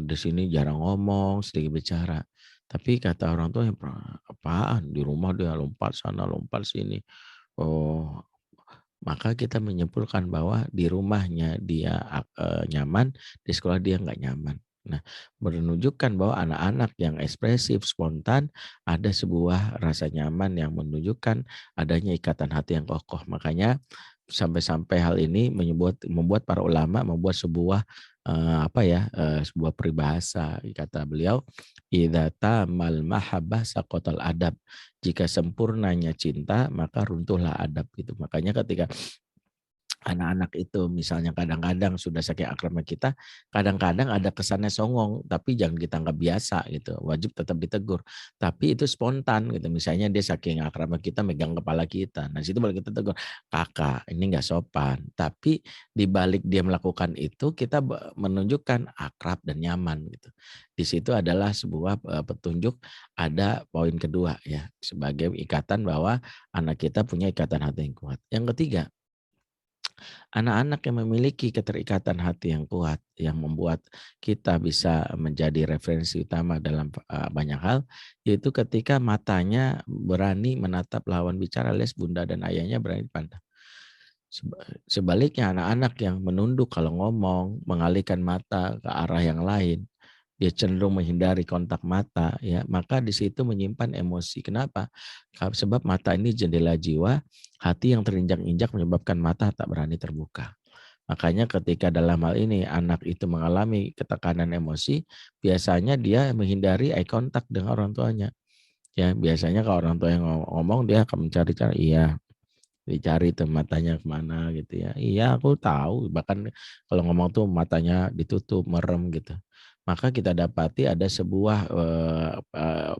di sini jarang ngomong, sedikit bicara. Tapi kata orang tua, apaan di rumah dia lompat sana lompat sini. Oh, maka kita menyimpulkan bahwa di rumahnya dia nyaman, di sekolah dia nggak nyaman. Nah, menunjukkan bahwa anak-anak yang ekspresif, spontan, ada sebuah rasa nyaman yang menunjukkan adanya ikatan hati yang kokoh. Makanya sampai-sampai hal ini membuat para ulama membuat sebuah sebuah peribahasa. Kata beliau, idza tamal mahabbah saqatal adab. Jika sempurnanya cinta, maka runtuhlah adab gitu. Makanya ketika anak-anak itu misalnya kadang-kadang sudah saking akrabnya kita, kadang-kadang ada kesannya songong, tapi jangan kita anggap biasa gitu, wajib tetap ditegur. Tapi itu spontan gitu, misalnya dia saking akrabnya kita megang kepala kita, nah situ boleh kita tegur, kakak ini nggak sopan. Tapi di balik dia melakukan itu, kita menunjukkan akrab dan nyaman gitu. Di situ adalah sebuah petunjuk, ada poin kedua ya, sebagai ikatan bahwa anak kita punya ikatan hati yang kuat. Yang ketiga, anak-anak yang memiliki keterikatan hati yang kuat, yang membuat kita bisa menjadi referensi utama dalam banyak hal, yaitu ketika matanya berani menatap lawan bicara alias bunda dan ayahnya berani pandang. Sebaliknya anak-anak yang menunduk kalau ngomong, mengalihkan mata ke arah yang lain, dia cenderung menghindari kontak mata, ya, maka di situ menyimpan emosi. Kenapa? Sebab mata ini jendela jiwa, hati yang terinjak-injak menyebabkan mata tak berani terbuka. Makanya ketika dalam hal ini anak itu mengalami ketekanan emosi, biasanya dia menghindari eye contact dengan orang tuanya. Ya, biasanya kalau orang tua yang ngomong dia akan mencari-cari, iya, dicari tuh matanya kemana gitu ya. Iya aku tahu, bahkan kalau ngomong tuh matanya ditutup, merem gitu. Maka kita dapati ada sebuah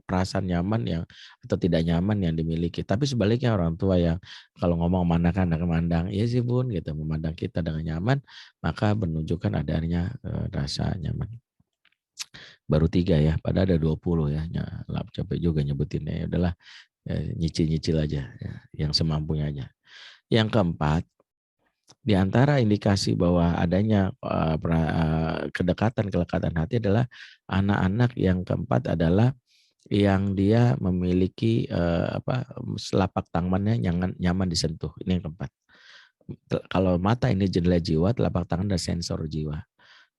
perasaan nyaman yang atau tidak nyaman yang dimiliki. Tapi sebaliknya orang tua yang kalau ngomong memandangkan dan memandang, iya sih bun gitu, memandang kita dengan nyaman, maka menunjukkan adanya rasa nyaman. Baru 3 ya, padahal ada 20 ya. Capek juga nyebutinnya, ya udahlah nyicil-nyicil aja ya, yang semampunya aja. Yang keempat, di antara indikasi bahwa adanya kedekatan hati adalah anak-anak yang keempat adalah yang dia memiliki selapak tangannya nyaman, nyaman disentuh. Ini yang keempat. Kalau mata ini jendela jiwa, telapak tangan adalah sensor jiwa.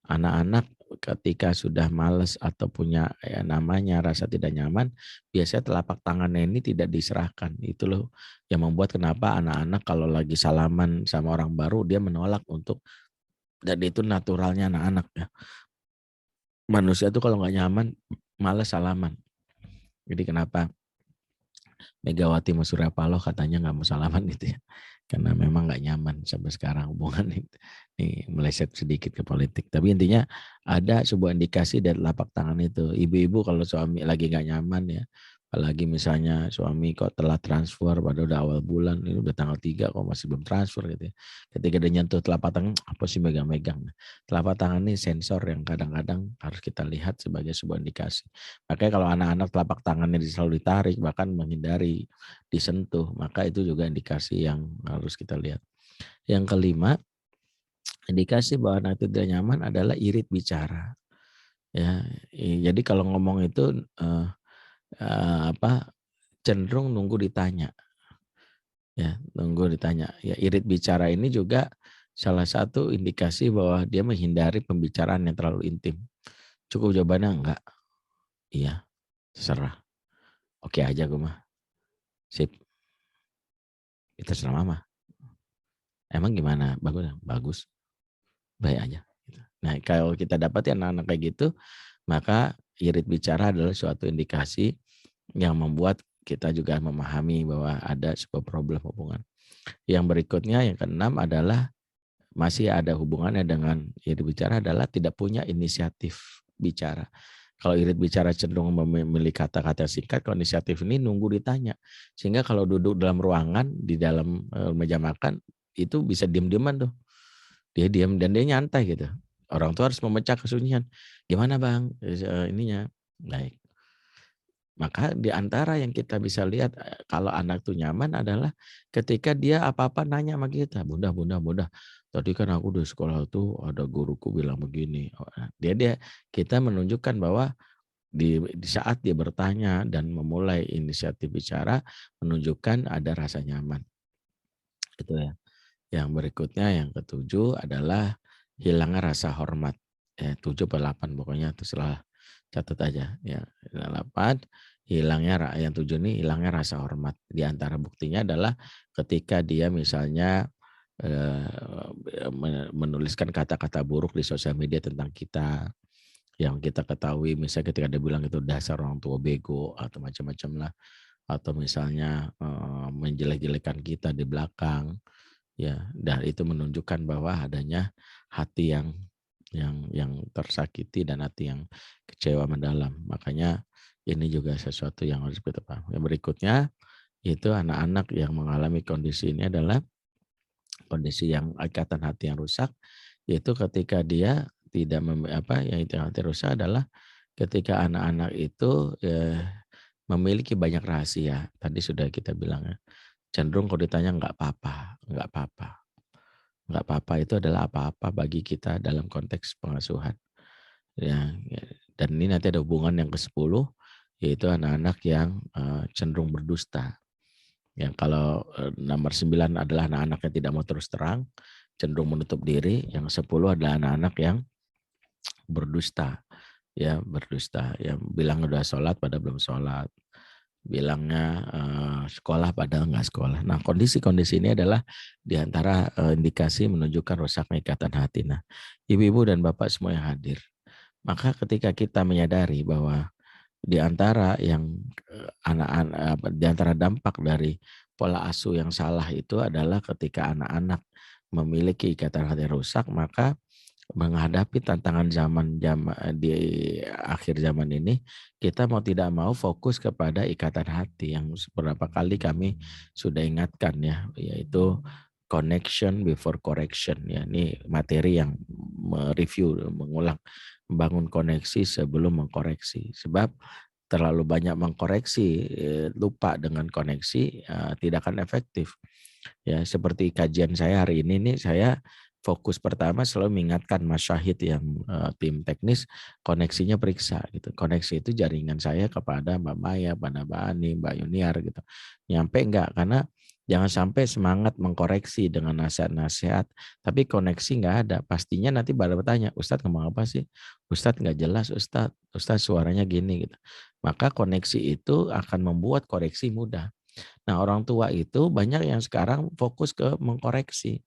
Anak-anak ketika sudah malas atau punya namanya rasa tidak nyaman, biasanya telapak tangannya ini tidak diserahkan. Itu loh yang membuat kenapa anak-anak kalau lagi salaman sama orang baru dia menolak untuk, dan itu naturalnya anak-anak ya. Manusia tuh kalau nggak nyaman malas salaman. Jadi kenapa Megawati sama Surya Paloh katanya nggak mau salaman gitu ya. Karena memang nggak nyaman sampai sekarang hubungan itu. Ini meleset sedikit ke politik. Tapi intinya ada sebuah indikasi dari telapak tangan itu. Ibu-ibu kalau suami lagi nggak nyaman ya, Apalagi misalnya suami kok telat transfer padahal udah awal bulan, ini udah tanggal 3 kok masih belum transfer gitu ya. Ketika dia nyentuh telapak tangan, apa sih megang-megang. Telapak tangan ini sensor yang kadang-kadang harus kita lihat sebagai sebuah indikasi. Makanya kalau anak-anak telapak tangannya selalu ditarik, bahkan menghindari disentuh, maka itu juga indikasi yang harus kita lihat. Yang kelima, indikasi bahwa anak itu tidak nyaman adalah irit bicara. Ya, jadi kalau ngomong itu cenderung nunggu ditanya. Ya, nunggu ditanya. Ya, irit bicara ini juga salah satu indikasi bahwa dia menghindari pembicaraan yang terlalu intim. Cukup jawabannya enggak. Iya, terserah. Oke aja gue mah. Sip. Itu terserah mama. Emang gimana? Bagus? Bagus. Baik aja. Nah, kalau kita dapati anak-anak kayak gitu, maka irit bicara adalah suatu indikasi yang membuat kita juga memahami bahwa ada sebuah problem hubungan. Yang berikutnya, yang keenam adalah masih ada hubungannya dengan irit bicara adalah tidak punya inisiatif bicara. Kalau irit bicara cenderung memilih kata-kata singkat, kalau inisiatif ini nunggu ditanya. Sehingga kalau duduk dalam ruangan, di dalam meja makan, itu bisa diem-dieman tuh. Dia diam dan dia nyantai gitu. Orang tua harus memecah kesunyian. Gimana bang ininya? Baik. Maka di antara yang kita bisa lihat kalau anak tuh nyaman adalah ketika dia apa-apa nanya sama kita. Bunda, bunda, bunda. Tadi kan aku di sekolah tuh ada guruku bilang begini. Dia kita menunjukkan bahwa di saat dia bertanya dan memulai inisiatif bicara menunjukkan ada rasa nyaman. Itu ya. Yang berikutnya yang ketujuh adalah hilangnya rasa hormat. 7 atau 8 pokoknya terserah, catat aja ya. 8 hilangnya yang 7 ini hilangnya rasa hormat. Di antara buktinya adalah ketika dia misalnya menuliskan kata-kata buruk di sosial media tentang kita yang kita ketahui, misalnya ketika dia bilang itu dasar orang tua bego atau macam-macam lah, atau misalnya menjelek-jelekan kita di belakang. Ya, dan itu menunjukkan bahwa adanya hati yang tersakiti dan hati yang kecewa mendalam. Makanya ini juga sesuatu yang harus kita pahami. Yang berikutnya itu anak-anak yang mengalami kondisi ini adalah kondisi yang ikatan hati yang rusak, yaitu ketika dia tidak yang ikatan hati rusak adalah ketika anak-anak itu memiliki banyak rahasia. Tadi sudah kita bilang ya. Cenderung kalau ditanya nggak apa-apa, nggak apa-apa. Nggak apa-apa itu adalah apa-apa bagi kita dalam konteks pengasuhan. Ya, dan ini nanti ada hubungan yang ke-10, yaitu anak-anak yang cenderung berdusta. Yang kalau nomor 9 adalah anak-anak yang tidak mau terus terang, cenderung menutup diri. Yang 10 adalah anak-anak yang berdusta. Ya, berdusta. Yang bilang udah sholat pada belum sholat. Bilangnya sekolah padahal nggak sekolah. Nah, kondisi-kondisi ini adalah diantara indikasi menunjukkan rusaknya ikatan hati. Nah, ibu-ibu dan bapak semua yang hadir. Maka ketika kita menyadari bahwa di antara yang di antara dampak dari pola asuh yang salah itu adalah ketika anak-anak memiliki ikatan hati rusak, maka menghadapi tantangan di akhir zaman ini, kita mau tidak mau fokus kepada ikatan hati yang beberapa kali kami sudah ingatkan ya, yaitu connection before correction ya. Ini materi yang mereview, mengulang, membangun koneksi sebelum mengkoreksi. Sebab terlalu banyak mengkoreksi, lupa dengan koneksi, tidak akan efektif. Ya, seperti kajian saya hari ini nih, saya fokus pertama selalu mengingatkan Mas Syahid yang tim teknis, koneksinya periksa gitu. Koneksi itu jaringan saya kepada Mbak Maya, Mbak Ani, Mbak Yuniar gitu. Nyampe enggak? Karena jangan sampai semangat mengkoreksi dengan nasihat-nasihat, tapi koneksi enggak ada. Pastinya nanti pada bertanya, Ustadz ngomong apa sih? Ustadz enggak jelas, Ustadz suaranya gini gitu. Maka koneksi itu akan membuat koreksi mudah. Nah, orang tua itu banyak yang sekarang fokus ke mengkoreksi.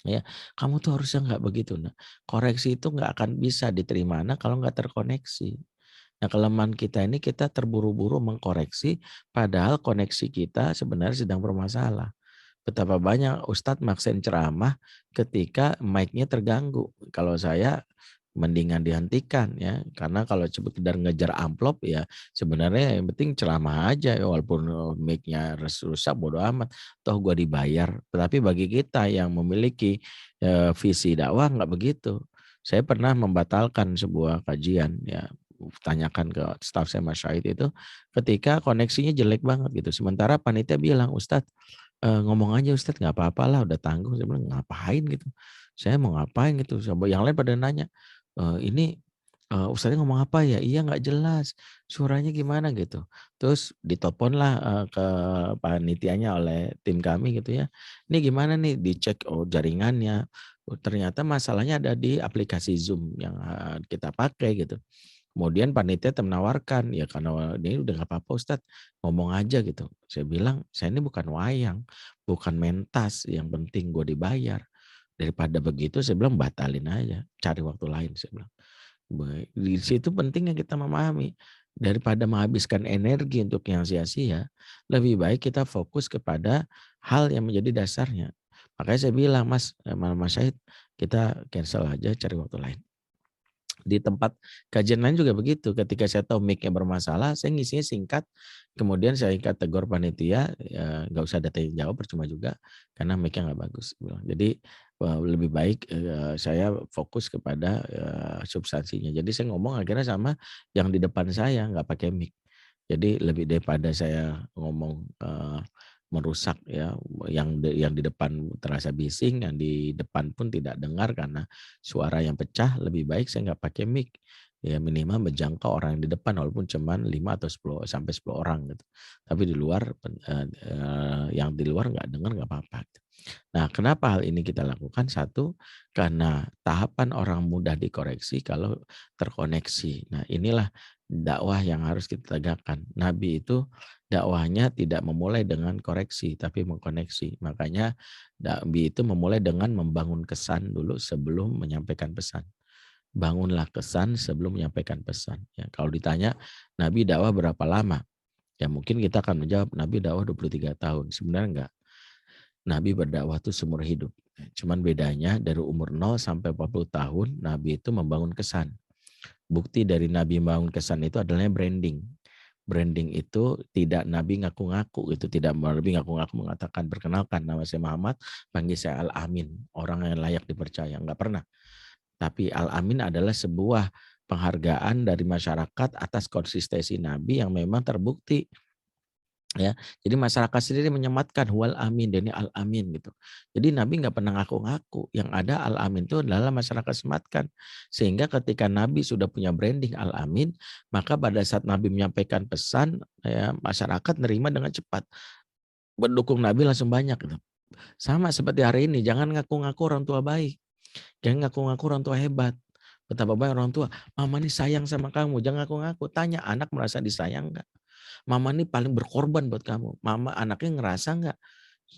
Ya, kamu tuh harusnya nggak begitu. Nah, koreksi itu nggak akan bisa diterima anak kalau nggak terkoneksi. Nah, kelemahan kita ini kita terburu-buru mengkoreksi, padahal koneksi kita sebenarnya sedang bermasalah. Betapa banyak Ustadz maksain ceramah ketika mic-nya terganggu. Kalau saya mendingan dihentikan ya, karena kalau sekedar ngejar amplop ya sebenarnya yang penting ceramah aja ya, walaupun mic-nya rusak bodo amat, toh gua dibayar. Tetapi bagi kita yang memiliki visi dakwah nggak begitu. Saya pernah membatalkan sebuah kajian ya, tanyakan ke staf saya Mas Syahid itu ketika koneksinya jelek banget gitu. Sementara panitia bilang, "Ustadz, ngomong aja Ustadz, nggak apa-apalah udah tanggung." Saya bilang, "Ngapain gitu? Saya mau ngapain gitu?" Coba yang lain pada nanya, "Ini, Ustadznya ngomong apa ya? Iya nggak jelas, suaranya gimana?" Gitu. Terus diteleponlah, ke panitianya oleh tim kami gitu ya. "Ini gimana nih?" Dicek, oh jaringannya, oh ternyata masalahnya ada di aplikasi Zoom yang, kita pakai gitu. Kemudian panitia menawarkan, "Ya karena ini udah nggak apa-apa Ustadz, ngomong aja," gitu. Saya bilang, "Saya ini bukan wayang, bukan mentas, yang penting gue dibayar. Daripada begitu," saya bilang, "batalin aja, cari waktu lain," saya bilang. Di situ pentingnya kita memahami, daripada menghabiskan energi untuk yang sia-sia, lebih baik kita fokus kepada hal yang menjadi dasarnya. Makanya saya bilang, Mas Syahid, kita cancel aja, cari waktu lain. Di tempat kajian lain juga begitu, ketika saya tahu mic-nya bermasalah, saya ngisinya singkat, kemudian saya tegur panitia, ya nggak usah ada tanya jawab, percuma juga, karena mic-nya nggak bagus, bilang. Jadi, lebih baik, saya fokus kepada, substansinya. Jadi saya ngomong akhirnya sama yang di depan saya, nggak pakai mic. Jadi lebih daripada saya ngomong, merusak ya, yang di depan terasa bising, yang di depan pun tidak dengar karena suara yang pecah, lebih baik saya nggak pakai mic. Ya minimal menjangkau orang yang di depan walaupun cuman 5 atau 10 sampai 10 orang gitu. Tapi di luar, yang di luar nggak dengar nggak apa-apa gitu. Nah, kenapa hal ini kita lakukan? Satu, karena tahapan orang mudah dikoreksi kalau terkoneksi. Nah, inilah dakwah yang harus kita tegakkan. Nabi itu dakwahnya tidak memulai dengan koreksi, tapi mengkoneksi. Makanya Nabi itu memulai dengan membangun kesan dulu sebelum menyampaikan pesan. Bangunlah kesan sebelum menyampaikan pesan. Ya, kalau ditanya Nabi dakwah berapa lama? Ya mungkin kita akan menjawab Nabi dakwah 23 tahun. Sebenarnya enggak. Nabi berdakwah itu seumur hidup. Cuman bedanya dari umur 0 sampai 40 tahun Nabi itu membangun kesan. Bukti dari Nabi membangun kesan itu adalah branding. Branding itu tidak Nabi ngaku-ngaku gitu, tidak Nabi ngaku-ngaku mengatakan, "Perkenalkan nama saya Muhammad, panggil saya Al-Amin, orang yang layak dipercaya." Enggak pernah. Tapi Al-Amin adalah sebuah penghargaan dari masyarakat atas konsistensi Nabi yang memang terbukti. Ya, jadi masyarakat sendiri menyematkan wal amin, dan ini al amin gitu. Jadi Nabi nggak pernah ngaku-ngaku, yang ada al amin itu adalah masyarakat sematkan. Sehingga ketika Nabi sudah punya branding al amin, maka pada saat Nabi menyampaikan pesan, ya masyarakat nerima dengan cepat. Pendukung Nabi langsung banyak gitu. Sama seperti hari ini, jangan ngaku-ngaku orang tua baik, jangan ngaku-ngaku orang tua hebat. Betapa banyak orang tua, mama ini sayang sama kamu, jangan ngaku-ngaku, tanya anak merasa disayang nggak? Mama ini paling berkorban buat kamu. Mama anaknya ngerasa nggak?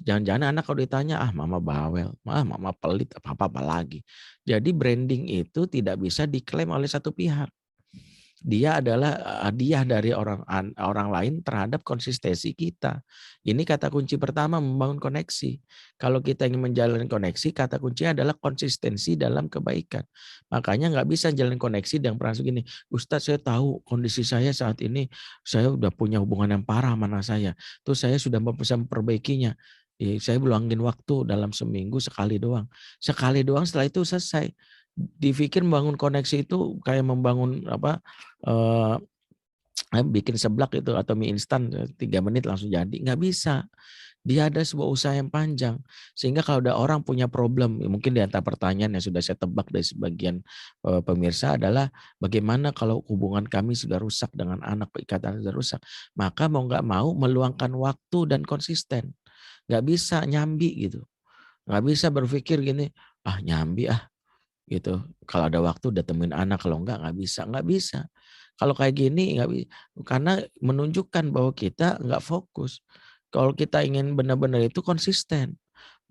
Jangan-jangan anak kalau ditanya, ah mama bawel, mama pelit, apa-apa lagi. Jadi branding itu tidak bisa diklaim oleh satu pihak. Dia adalah hadiah dari orang lain terhadap konsistensi kita. Ini kata kunci pertama membangun koneksi. Kalau kita ingin menjalin koneksi, kata kuncinya adalah konsistensi dalam kebaikan. Makanya nggak bisa jalan koneksi dengan pernah segini. Ustadz saya tahu kondisi saya saat ini, saya udah punya hubungan yang parah sama anak saya. Terus saya sudah bisa memperbaikinya. Saya luangin waktu dalam seminggu sekali doang. Sekali doang setelah itu selesai. Dipikir membangun koneksi itu kayak membangun apa, eee, bikin seblak itu atau mie instan 3 menit langsung jadi, nggak bisa. Dia ada sebuah usaha yang panjang. Sehingga kalau ada orang punya problem, mungkin di antara pertanyaan yang sudah saya tebak dari sebagian, pemirsa adalah, "Bagaimana kalau hubungan kami sudah rusak dengan anak, ikatan sudah rusak?" Maka mau nggak mau meluangkan waktu dan konsisten. Nggak bisa nyambi gitu, nggak bisa berpikir gini, "Ah nyambi ah." Gitu. Kalau ada waktu udah temuin anak, kalau nggak bisa, nggak bisa. Kalau kayak gini karena menunjukkan bahwa kita nggak fokus. Kalau kita ingin benar-benar itu konsisten.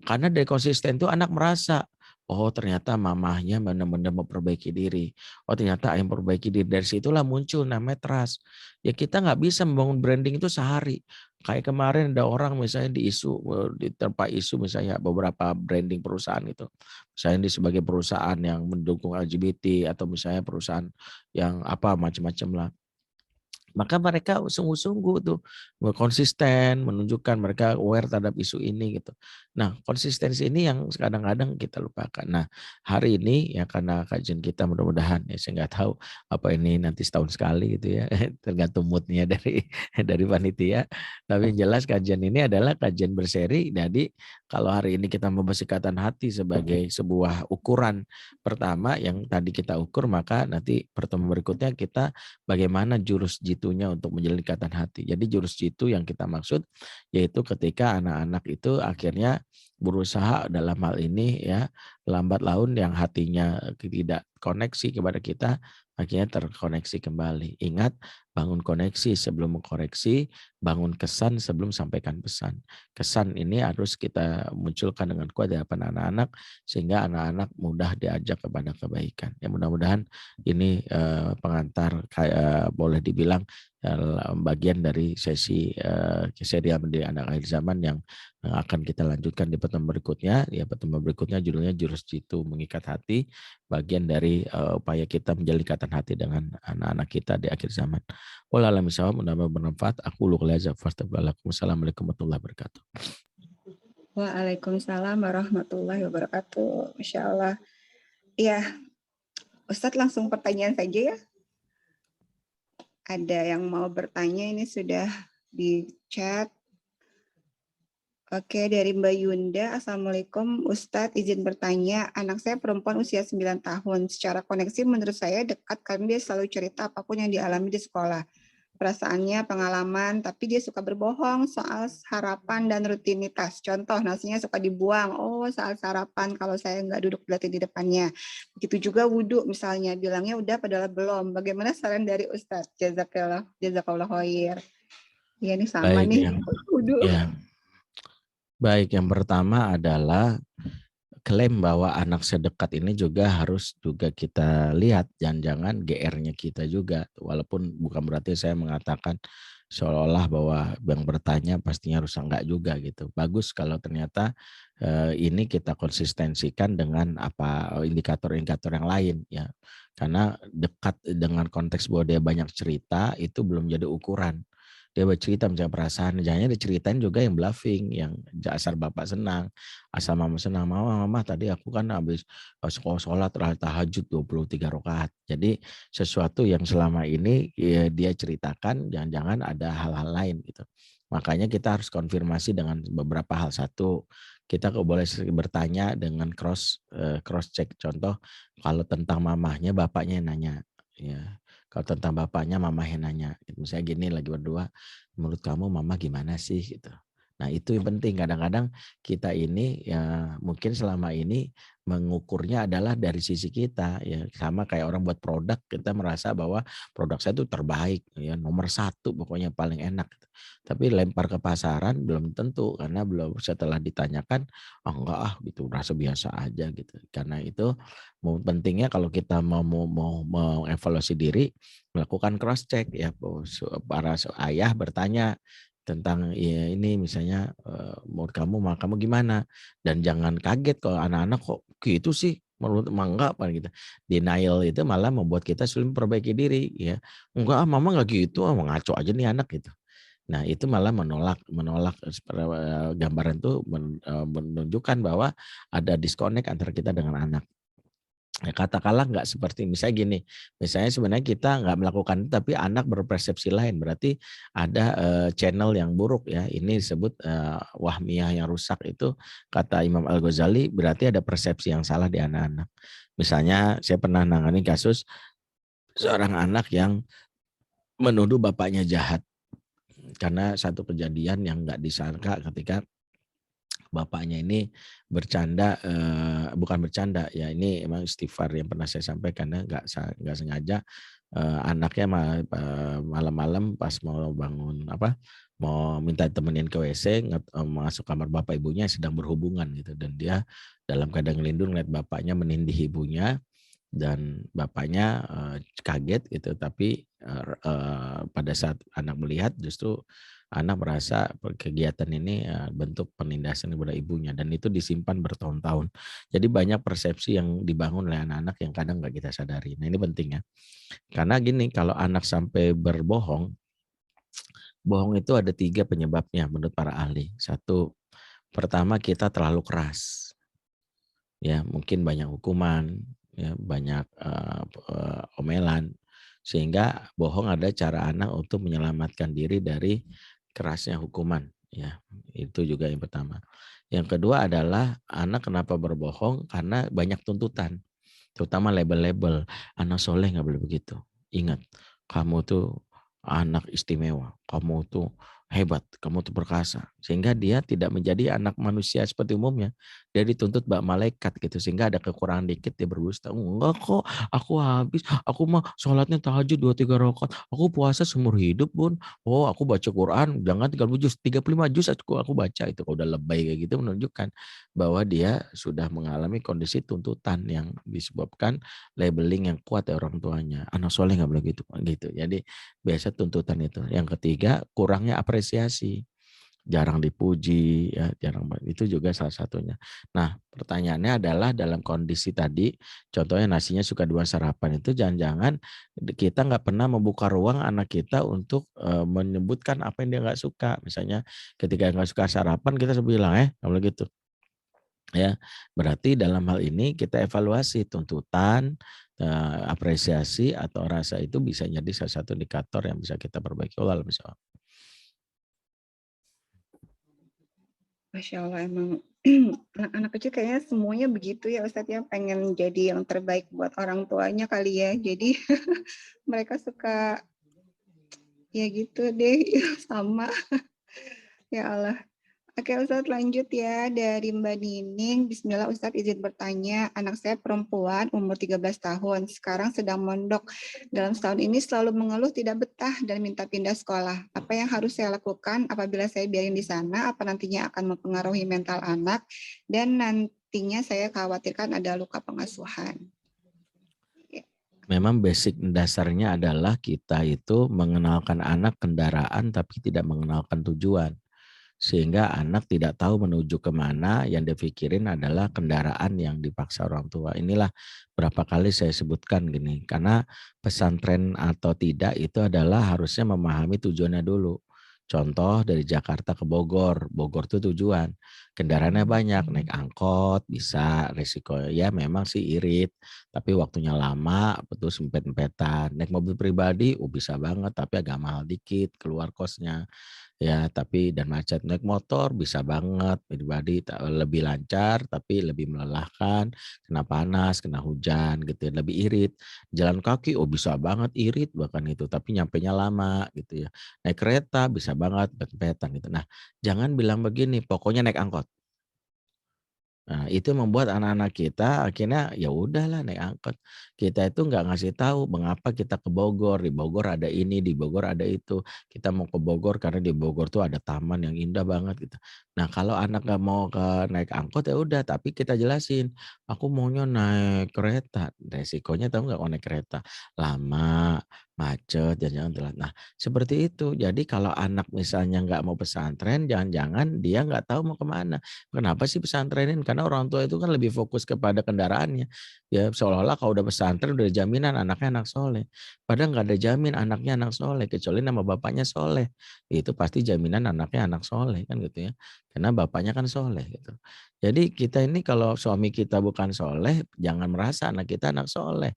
Karena dari konsisten itu anak merasa, Oh ternyata mamahnya benar-benar memperbaiki diri. Oh ternyata ayah memperbaiki diri. Dari situlah muncul namanya trust. Ya kita nggak bisa membangun branding itu sehari. Kayak kemarin ada orang misalnya di isu, diterpa isu misalnya beberapa branding perusahaan itu. Misalnya di sebagai perusahaan yang mendukung LGBT atau misalnya perusahaan yang apa macam-macam lah. Maka mereka sungguh-sungguh tuh konsisten menunjukkan mereka aware terhadap isu ini gitu. Nah, konsistensi ini yang kadang-kadang kita lupakan. Nah, hari ini ya karena kajian kita mudah-mudahan ya saya nggak tahu apa ini nanti setahun sekali gitu ya, tergantung moodnya dari dari panitia. Tapi yang jelas kajian ini adalah kajian berseri. Jadi kalau hari ini kita membahas ikatan hati sebagai sebuah ukuran pertama yang tadi kita ukur, maka nanti pertemuan berikutnya kita bagaimana jurus jitunya untuk menjalin ikatan hati. Jadi jurus jitu yang kita maksud yaitu ketika anak-anak itu akhirnya berusaha dalam hal ini ya lambat laun yang hatinya tidak koneksi kepada kita akhirnya terkoneksi kembali. Ingat bangun koneksi sebelum mengkoreksi, bangun kesan sebelum sampaikan pesan. Kesan ini harus kita munculkan dengan kuat di hadapan anak-anak sehingga anak-anak mudah diajak kepada kebaikan. Ya mudah-mudahan ini pengantar kayak boleh dibilang bagian dari sesi serial mendidik anak akhir zaman yang akan kita lanjutkan di pertemuan berikutnya. Ya pertemuan berikutnya judulnya jurus jitu mengikat hati, bagian dari upaya kita menjalin ikatan hati dengan anak-anak kita di akhir zaman. Wallahu a'lam bishawab, mudah-mudahan bermanfaat. Aku luqul azza fastaghfirullahaladzim. Wassalamualaikum warahmatullahi wabarakatuh. Waalaikumsalam warahmatullahi wabarakatuh. Masya Allah. Ya, Ustadz langsung pertanyaan saja ya. Ada yang mau bertanya ini sudah di chat. Oke, dari Mbak Yunda. Assalamualaikum Ustadz, izin bertanya. Anak saya perempuan usia 9 tahun. Secara koneksi menurut saya dekat karena dia selalu cerita apapun yang dialami di sekolah. Perasaannya, pengalaman, tapi dia suka berbohong soal harapan dan rutinitas. Contoh, nasinya suka dibuang. Oh, saat sarapan kalau saya nggak duduk berarti di depannya. Begitu juga wudhu misalnya, bilangnya udah padahal belum. Bagaimana saran dari Ustadz? Jazakallah khair. Ya, ini sama Baik nih. yang Wudhu. ya. Baik yang pertama adalah klaim bahwa anak sedekat ini juga harus juga kita lihat, jangan-jangan GR-nya kita juga, walaupun bukan berarti saya mengatakan seolah-olah bahwa yang bertanya pastinya harus enggak juga gitu. Bagus kalau ternyata ini kita konsistensikan dengan apa indikator-indikator yang lain ya. Karena dekat dengan konteks bahwa dia banyak cerita itu belum jadi ukuran. Dia bercerita misalnya perasaan, jangan diceritain juga yang bluffing, yang asal bapak senang, asal mama senang. Mama tadi aku kan habis sholat tahajud 23 rakaat. Jadi sesuatu yang selama ini ya, dia ceritakan, jangan-jangan ada hal-hal lain gitu. Makanya kita harus konfirmasi dengan beberapa hal. Satu, kita kok boleh bertanya dengan cross check. Contoh, kalau tentang mamahnya, bapaknya yang nanya. Ya, kalau tentang bapaknya, mama yang nanya. Misalnya gini lagi berdua, menurut kamu mama gimana sih gitu. Nah itu yang penting, kadang-kadang kita ini ya mungkin selama ini mengukurnya adalah dari sisi kita ya, sama kayak orang buat produk, kita merasa bahwa produk saya itu terbaik ya, nomor satu pokoknya paling enak. Tapi lempar ke pasaran belum tentu, karena belum setelah ditanyakan oh enggak ah gitu, rasa biasa aja gitu. Karena itu pentingnya kalau kita mau evaluasi diri, melakukan cross check ya, para ayah bertanya tentang ya ini misalnya menurut kamu gimana, dan jangan kaget kalau anak-anak kok gitu sih, menurut emang enggak apa gitu. Denial itu malah membuat kita sulit memperbaiki diri ya. Enggak ah mama enggak gitu, ah ngaco aja nih anak gitu. Nah itu malah menolak gambaran itu menunjukkan bahwa ada disconnect antara kita dengan anak. Ya, katakanlah nggak seperti misalnya gini, misalnya sebenarnya kita nggak melakukan itu, tapi anak berpersepsi lain, berarti ada channel yang buruk ya. Ini disebut wahmiyah yang rusak itu kata Imam Al-Ghazali, berarti ada persepsi yang salah di anak-anak. Misalnya saya pernah nangani kasus seorang anak yang menuduh bapaknya jahat karena satu kejadian yang nggak disangka ketika bapaknya ini bercanda, bukan bercanda ya, ini emang istighfar yang pernah saya sampaikan ya, nggak sengaja anaknya malam-malam pas mau bangun mau minta temenin ke WC, masuk kamar bapak ibunya sedang berhubungan gitu, dan dia dalam keadaan ngelindung lihat bapaknya menindih ibunya, dan bapaknya kaget gitu, tapi pada saat anak melihat justru anak merasa kegiatan ini bentuk penindasan kepada ibunya, dan itu disimpan bertahun-tahun. Jadi banyak persepsi yang dibangun oleh anak-anak yang kadang nggak kita sadari. Nah ini penting ya, karena gini, kalau anak sampai berbohong, bohong itu ada 3 penyebabnya menurut para ahli. Satu, pertama kita terlalu keras. Ya, mungkin banyak hukuman, ya, banyak omelan, sehingga bohong ada cara anak untuk menyelamatkan diri dari kerasnya hukuman. Ya, itu juga yang pertama. Yang kedua adalah anak kenapa berbohong karena banyak tuntutan, terutama label-label. Anak soleh nggak boleh begitu. Ingat, kamu tuh anak istimewa, kamu tuh hebat, kamu tuh perkasa. Sehingga dia tidak menjadi anak manusia seperti umumnya. Dia dituntut bak malaikat gitu, sehingga ada kekurangan dikit dia berdusta. Enggak kok, aku habis, aku mah sholatnya tahajud 2-3 rakaat, aku puasa seumur hidup bun. Oh aku baca Quran, jangan 30 juz, 35 juz aku baca. Itu kalau udah lebay kayak gitu menunjukkan bahwa dia sudah mengalami kondisi tuntutan yang disebabkan labeling yang kuat dari orang tuanya. Anak soleh nggak boleh gitu, gitu. Jadi biasa tuntutan itu. Yang ketiga, kurangnya apresiasi, jarang dipuji, ya, itu juga salah satunya. Nah, pertanyaannya adalah dalam kondisi tadi, contohnya nasinya suka dua sarapan itu, jangan-jangan kita nggak pernah membuka ruang anak kita untuk menyebutkan apa yang dia nggak suka. Misalnya ketika nggak suka sarapan, kita bilang, nggak boleh gitu. Ya, berarti dalam hal ini kita evaluasi tuntutan, apresiasi atau rasa itu bisa jadi salah satu indikator yang bisa kita perbaiki. Wallahualam bishawab. Masya Allah, emang anak-anak kecil kayaknya semuanya begitu ya Ustadz ya, pengen jadi yang terbaik buat orang tuanya kali ya. Jadi mereka suka ya gitu deh, sama. Ya Allah. Oke Ustadz, lanjut ya dari Mbak Nining. Bismillah Ustadz, izin bertanya. Anak saya perempuan umur 13 tahun. Sekarang sedang mondok. Dalam setahun ini selalu mengeluh tidak betah dan minta pindah sekolah. Apa yang harus saya lakukan apabila saya biarin di sana? Apa nantinya akan mempengaruhi mental anak? Dan nantinya saya khawatirkan ada luka pengasuhan. Memang basic dasarnya adalah kita itu mengenalkan anak kendaraan tapi tidak mengenalkan tujuan. Sehingga anak tidak tahu menuju kemana, yang dipikirin adalah kendaraan yang dipaksa orang tua. Inilah berapa kali saya sebutkan gini, karena pesantren atau tidak itu adalah harusnya memahami tujuannya dulu. Contoh dari Jakarta ke Bogor, Bogor itu tujuan. Kendaraannya banyak, naik angkot bisa, resiko ya memang sih irit, tapi waktunya lama, betul sempet-sempetan. Naik mobil pribadi, bisa banget, tapi agak mahal dikit, keluar kosnya. Ya, tapi dan macet. Naik motor bisa banget, pribadi lebih lancar, tapi lebih melelahkan, kena panas, kena hujan gitu ya, lebih irit. Jalan kaki, bisa banget irit bahkan itu, tapi nyampenya lama gitu ya. Naik kereta bisa banget, pet-petan gitu. Nah, jangan bilang begini, pokoknya naik angkot. Nah, itu membuat anak-anak kita akhirnya ya udahlah naik angkot. Kita itu nggak ngasih tahu mengapa kita ke Bogor. Di Bogor ada ini, di Bogor ada itu. Kita mau ke Bogor karena di Bogor tuh ada taman yang indah banget gitu. Nah, kalau anak nggak mau naik angkot ya udah, tapi kita jelasin, aku maunya naik kereta. Resikonya tahu nggak kalau naik kereta? Lama, macet, jangan-jangan telat. Nah, seperti itu. Jadi kalau anak misalnya nggak mau pesantren, jangan-jangan dia nggak tahu mau kemana. Kenapa sih pesantrenin? Karena orang tua itu kan lebih fokus kepada kendaraannya. Ya seolah-olah kalau udah pesantren udah jaminan anaknya anak soleh. Padahal nggak ada jamin anaknya anak soleh kecuali nama bapaknya soleh. Itu pasti jaminan anaknya anak soleh kan gitu ya. Karena bapaknya kan soleh gitu. Jadi kita ini kalau suami kita bukan soleh, jangan merasa anak kita anak soleh.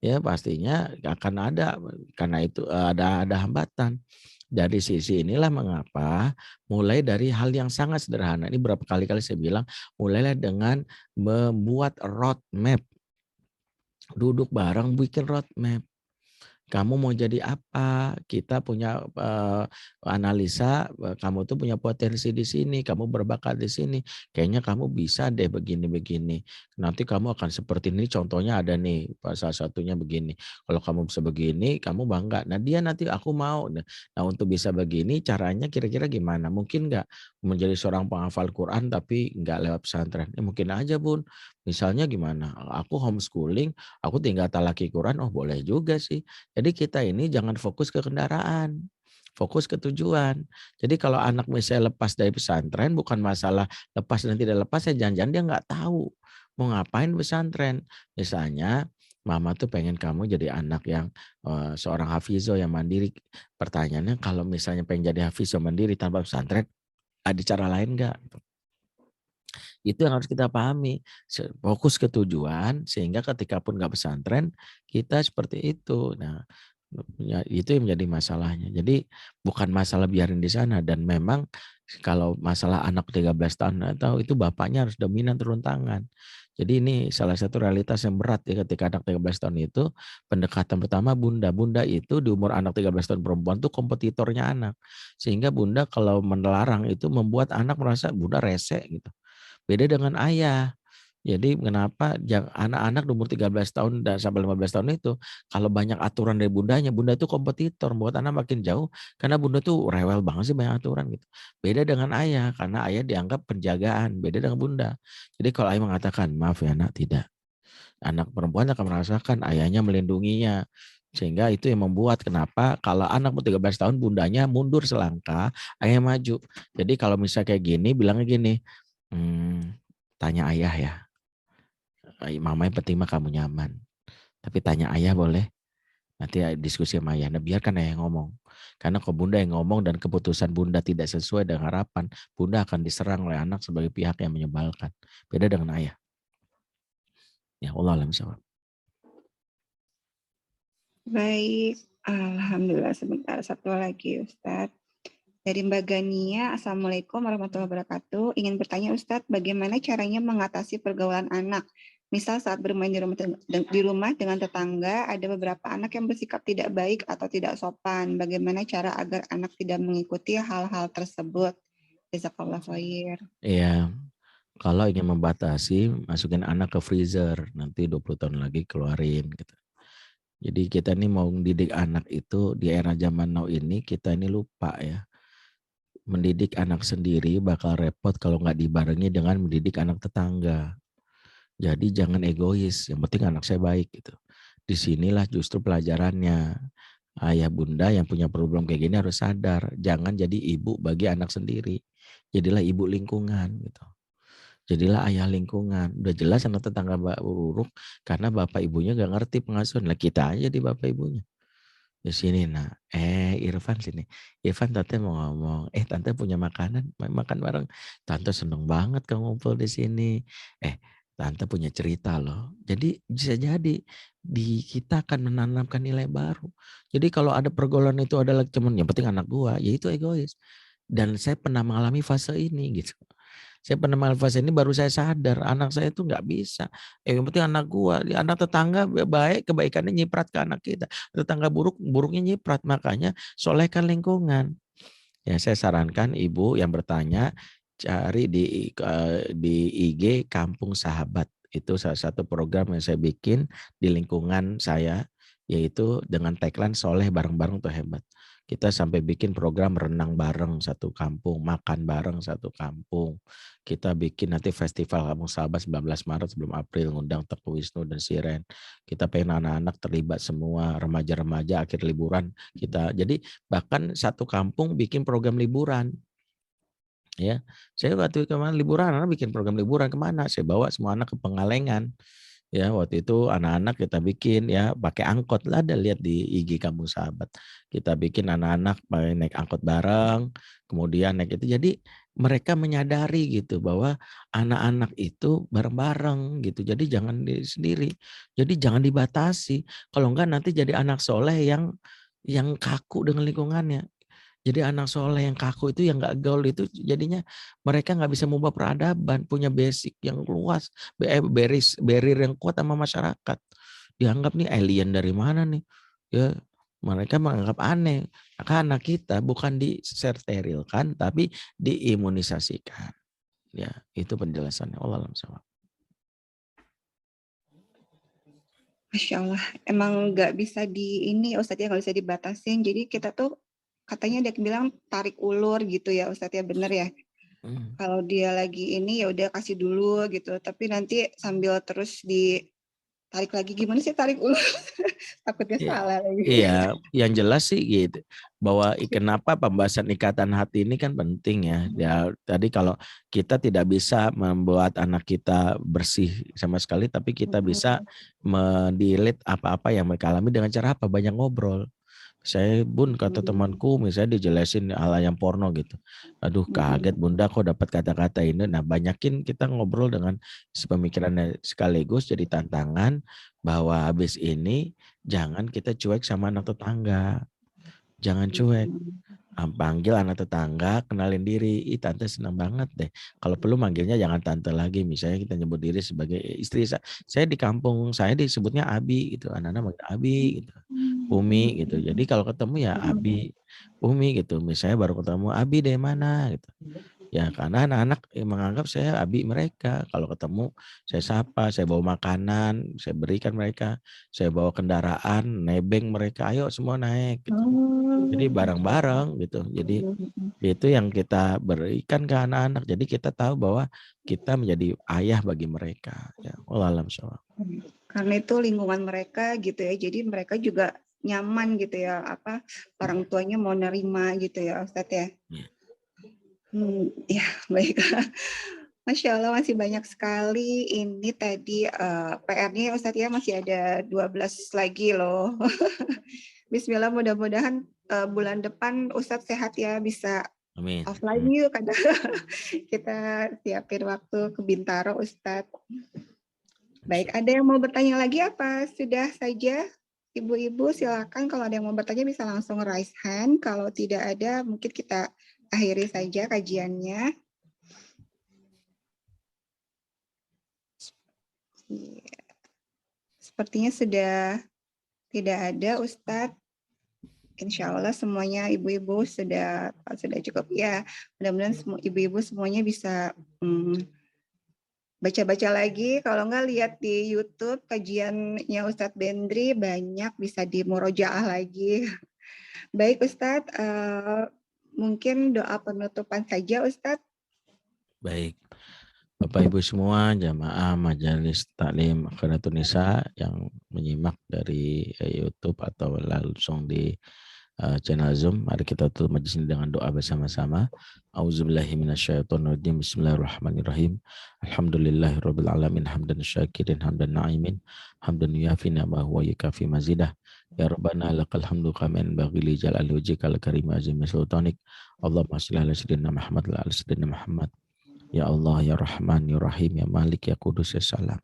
Ya pastinya akan ada karena itu ada hambatan. Dari sisi inilah mengapa mulai dari hal yang sangat sederhana. Ini berapa kali-kali saya bilang, mulailah dengan membuat roadmap. Duduk bareng bikin roadmap. kamu mau jadi apa? Kita punya analisa, kamu tuh punya potensi di sini, kamu berbakat di sini. Kayaknya kamu bisa deh begini-begini. Nanti kamu akan seperti ini. Contohnya ada nih, salah satunya begini. Kalau kamu bisa begini, kamu bangga. Nah dia nanti aku mau. Nah untuk bisa begini, caranya kira-kira gimana? Mungkin nggak menjadi seorang penghafal Quran tapi nggak lewat pesantren? Ya mungkin aja Bun. Misalnya gimana? Aku homeschooling, aku tinggal talaki Quran. Oh boleh juga sih. Jadi kita ini jangan fokus ke kendaraan, fokus ke tujuan. Jadi kalau anak misalnya lepas dari pesantren, bukan masalah lepas dan tidak lepas, ya jangan-jangan dia nggak tahu mau ngapain pesantren. Misalnya mama tuh pengen kamu jadi anak yang seorang hafizo yang mandiri. Pertanyaannya kalau misalnya pengen jadi hafizo mandiri tanpa pesantren, ada cara lain nggak? Itu yang harus kita pahami. Fokus ke tujuan sehingga ketika pun nggak pesantren, kita seperti itu. Nah, ya, itu yang menjadi masalahnya. Jadi bukan masalah biarin di sana, dan memang kalau masalah anak 13 tahun atau itu bapaknya harus dominan turun tangan. Jadi ini salah satu realitas yang berat ya ketika anak 13 tahun itu pendekatan pertama bunda. Bunda itu di umur anak 13 tahun perempuan tuh kompetitornya anak. Sehingga bunda kalau melarang itu membuat anak merasa bunda rese gitu. Beda dengan ayah. Jadi kenapa anak-anak di umur 13 tahun dan sampai 15 tahun itu, kalau banyak aturan dari bundanya, bunda itu kompetitor, membuat anak makin jauh, karena bunda tuh rewel banget sih banyak aturan gitu. Beda dengan ayah, karena ayah dianggap penjagaan, beda dengan bunda. Jadi kalau ayah mengatakan, maaf ya nak, tidak. Anak perempuan akan merasakan ayahnya melindunginya. Sehingga itu yang membuat kenapa kalau anak 13 tahun bundanya mundur selangkah, ayah maju. Jadi kalau misalnya kayak gini, bilangnya gini, tanya ayah ya. Mama yang penting mah kamu nyaman. Tapi tanya ayah boleh. Nanti diskusi sama ayah. Nah, biarkan ayah yang ngomong. Karena kalau bunda yang ngomong dan keputusan bunda tidak sesuai dengan harapan, bunda akan diserang oleh anak sebagai pihak yang menyebalkan. Beda dengan ayah. Ya Allah alam sawab. Baik, alhamdulillah. Sebentar, satu lagi Ustadz. Dari Mbak Gania, Assalamualaikum warahmatullahi wabarakatuh. Ingin bertanya Ustadz, bagaimana caranya mengatasi pergaulan anak? Misal saat bermain di rumah dengan tetangga, ada beberapa anak yang bersikap tidak baik atau tidak sopan. Bagaimana cara agar anak tidak mengikuti hal-hal tersebut? Jazakallah khair. Iya, kalau ingin membatasi, masukin anak ke freezer. Nanti 20 tahun lagi keluarin. Gitu. Jadi kita ini mau mendidik anak itu di era zaman now ini, kita ini lupa ya. Mendidik anak sendiri bakal repot kalau nggak dibarengi dengan mendidik anak tetangga. Jadi jangan egois, yang penting anak saya baik gitu. Disinilah justru pelajarannya. Ayah bunda yang punya problem kayak gini harus sadar, jangan jadi ibu bagi anak sendiri. Jadilah ibu lingkungan gitu. Jadilah ayah lingkungan. Udah jelas anak tetangga buruk karena bapak ibunya gak ngerti pengasuhan. Lah kita aja di bapak ibunya. Di sini nah, Irfan sini. Irfan tante mau ngomong, tante punya makanan, makan bareng. Tante seneng banget kamu ngumpul di sini. Tante punya cerita loh. Jadi bisa jadi di kita akan menanamkan nilai baru. Jadi kalau ada pergaulan itu adalah cuman yang penting anak gua, ya itu egois. Dan saya pernah mengalami fase ini gitu. Saya pernah mengalami fase ini baru saya sadar anak saya itu nggak bisa. Yang penting anak gua, anak tetangga baik kebaikannya nyiprat ke anak kita. Tetangga buruk buruknya nyiprat, makanya solehkan lingkungan. Ya saya sarankan ibu yang bertanya cari di IG Kampung Sahabat. Itu salah satu program yang saya bikin di lingkungan saya, yaitu dengan tagline soleh bareng-bareng tuh hebat. Kita sampai bikin program renang bareng satu kampung, makan bareng satu kampung. Kita bikin nanti festival Kampung Sahabat 19 Maret sebelum April, ngundang Teguh Wisnu dan Siren. Kita pengen anak-anak terlibat semua, remaja-remaja akhir liburan kita. Jadi bahkan satu kampung bikin program liburan. Ya, saya waktu kemarin liburan, anak bikin program liburan kemana? Saya bawa semua anak ke Pengalengan. Ya, waktu itu anak-anak kita bikin ya pakai angkot lah, ada lihat di IG Kampung Sahabat. Kita bikin anak-anak naik angkot bareng, kemudian naik itu. Jadi mereka menyadari gitu bahwa anak-anak itu bareng-bareng gitu. Jadi jangan sendiri. Jadi jangan dibatasi. Kalau enggak nanti jadi anak soleh yang kaku dengan lingkungannya. Jadi anak soleh yang kaku itu yang nggak gaul itu jadinya mereka nggak bisa mengubah peradaban, punya basic yang luas, barrier yang kuat sama masyarakat. Dianggap nih alien dari mana nih? Ya Mereka menganggap aneh. Maka anak kita bukan disterilkan, tapi diimunisasikan. Ya, itu penjelasannya. Allah alam shawab. Masya Allah, emang nggak bisa Ustadz ya, nggak bisa dibatasin. Jadi kita tuh katanya dia bilang tarik ulur gitu ya Ustadz ya, bener ya. Kalau dia lagi ini ya udah kasih dulu gitu, tapi nanti sambil terus ditarik lagi, gimana sih tarik ulur? Takutnya salah lagi. Iya, yang jelas sih gitu bahwa kenapa pembahasan ikatan hati ini kan penting ya. Ya tadi kalau kita tidak bisa membuat anak kita bersih sama sekali, tapi kita bisa mendilit apa-apa yang mereka alami dengan cara apa? Banyak ngobrol. Saya Bun kata temanku misalnya dijelasin hal yang porno gitu. Aduh kaget Bunda kok dapat kata-kata ini. Nah banyakin kita ngobrol dengan pemikirannya sekaligus jadi tantangan bahwa habis ini jangan kita cuek sama anak tetangga. Jangan cuek. Panggil anak tetangga, kenalin diri. Ih tante senang banget deh. Kalau perlu manggilnya jangan tante lagi. Misalnya kita nyebut diri sebagai istri saya. Saya di kampung, saya disebutnya Abi gitu. Anak-anak manggil Abi gitu. Umi gitu. Jadi kalau ketemu ya Abi, Umi gitu. Misalnya baru ketemu Abi dari mana gitu. Ya karena anak-anak menganggap saya abi mereka. Kalau ketemu saya sapa, saya bawa makanan, saya berikan mereka, saya bawa kendaraan, nebeng mereka, ayo semua naik gitu. Jadi bareng-bareng gitu. Jadi itu yang kita berikan ke anak-anak. Jadi kita tahu bahwa kita menjadi ayah bagi mereka. Ya, wallahu a'lam bishawab. Karena itu lingkungan mereka gitu ya, jadi mereka juga nyaman gitu ya, orang tuanya mau nerima gitu ya Ustadz ya. Ya baik. Masya Allah masih banyak sekali ini tadi PR-nya Ustadz ya, masih ada 12 lagi loh. Bismillah, mudah-mudahan bulan depan Ustadz sehat ya, bisa Amin. offline yuk, kadang kita siapin waktu ke Bintaro Ustadz. Baik, ada yang mau bertanya lagi apa? Sudah saja, Ibu-ibu silakan kalau ada yang mau bertanya bisa langsung raise hand. Kalau tidak ada, mungkin kita akhiri saja kajiannya. Sepertinya sudah tidak ada, Ustadz. Insya Allah semuanya ibu-ibu sudah cukup ya. Mudah-mudahan semua ibu-ibu semuanya bisa baca-baca lagi. Kalau nggak lihat di YouTube kajiannya Ustadz Bendri, banyak bisa dimurojaah lagi. Baik Ustadz, mungkin doa penutupan saja Ustadz. Baik. Bapak Ibu semua jamaah majelis taklim Akhiratul Nisa yang menyimak dari YouTube atau langsung di channel Zoom, mari kita tutup majelis ini dengan doa bersama-sama. Auzubillahi minasyaitonirrajim. Bismillahirrahmanirrahim. Alhamdulillahirabbil alamin hamdan syakirin hamdan na'imin hamdan yuafi ni'amahu wa yukafi mazidah. Ya Rabbana lakal hamdu kama yanbaghi li jalali wajhikal karim azimi sultanik. Allahumma shalli ala sayyidina Muhammad wa ala sayyidina Muhammad. Ya Allah, Ya Rahman, Ya Rahim, Ya Malik, Ya Kudus, Ya Salam.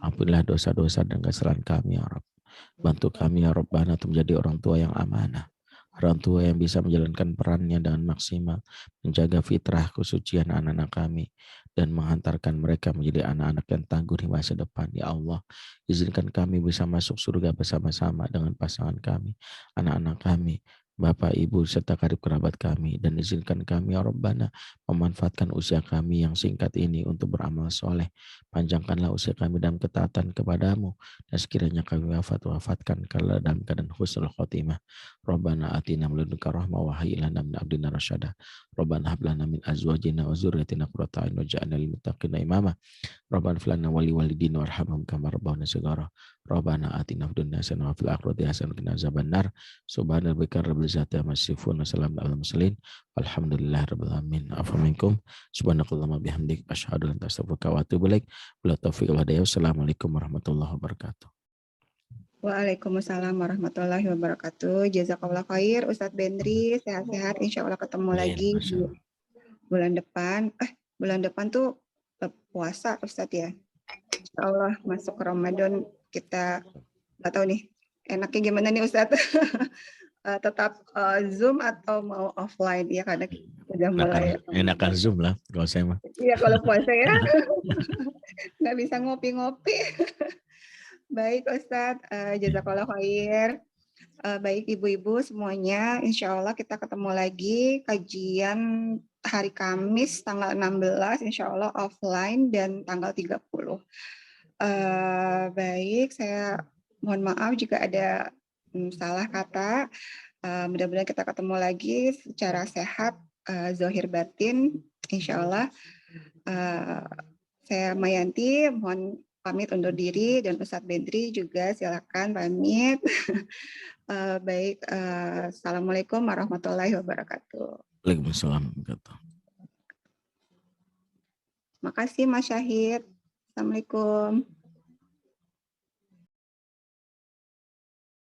Ampunilah dosa-dosa dan kesalahan kami, Ya Rabb. Bantu kami, Ya Rabbana, untuk menjadi orang tua yang amanah. Orang tua yang bisa menjalankan perannya dengan maksimal, menjaga fitrah kesucian anak-anak kami, dan menghantarkan mereka menjadi anak-anak yang tangguh di masa depan. Ya Allah, izinkan kami bisa masuk surga bersama-sama dengan pasangan kami, anak-anak kami, Bapak, Ibu, serta karib kerabat kami. Dan izinkan kami, Ya Rabbana, memanfaatkan usia kami yang singkat ini untuk beramal soleh. Panjangkanlah usia kami dalam ketaatan kepadamu. Dan sekiranya kami wafatkan kalau dalam keadaan husnul khotimah. Rabbana atina min ladunka rahmah wa hayyi lana min amrina rasyada. Rabbana hab lana min azwajina wa dzurriyyatina qurrata a'yun waj'alna lil muttaqina imama. Rabbana fil lana wali walidina warhamhum kama rabbawna shighara. Rabbana atina fid dunya hasanah wa fil akhirati hasanah wa qina azabannar. Subhana rabbika rabbil izzati amma yasifun wa salamun alal mursalin. Alhamdulillahirabbil alamin. Afa minkum subhanakallahumma bihamdik asyhadu an la ilaha illa anta astaghfiruka wa atubu ilaik. Bila taufiq wal hidayah. Wassalamualaikum warahmatullahi wabarakatuh. Waalaikumsalam warahmatullahi wabarakatuh. Jazakallah khair Ustadz Bendri, sehat-sehat. Insya Allah ketemu lagi di bulan depan. Bulan depan tuh puasa Ustadz ya. Insya Allah masuk ke Ramadan, kita nggak tahu nih enaknya gimana nih Ustadz. Tetap Zoom atau mau offline ya, karena udah mulai enakan Zoom lah kalau saya mah. Iya kalau puasa ya nggak bisa ngopi-ngopi. Baik Ustadz, jazakallah khair. Baik Ibu-Ibu semuanya, insya Allah kita ketemu lagi kajian hari Kamis tanggal 16, insya Allah offline dan tanggal 30. Baik, saya mohon maaf jika ada salah kata. Mudah-mudahan kita ketemu lagi secara sehat, zahir batin, insya Allah. Saya Mayanti, mohon pamit undur diri, dan Ustadz Bedri juga silakan pamit. Baik, Assalamualaikum warahmatullahi wabarakatuh. Waalaikumsalam. Terima kasih Mas Syahid. Assalamualaikum.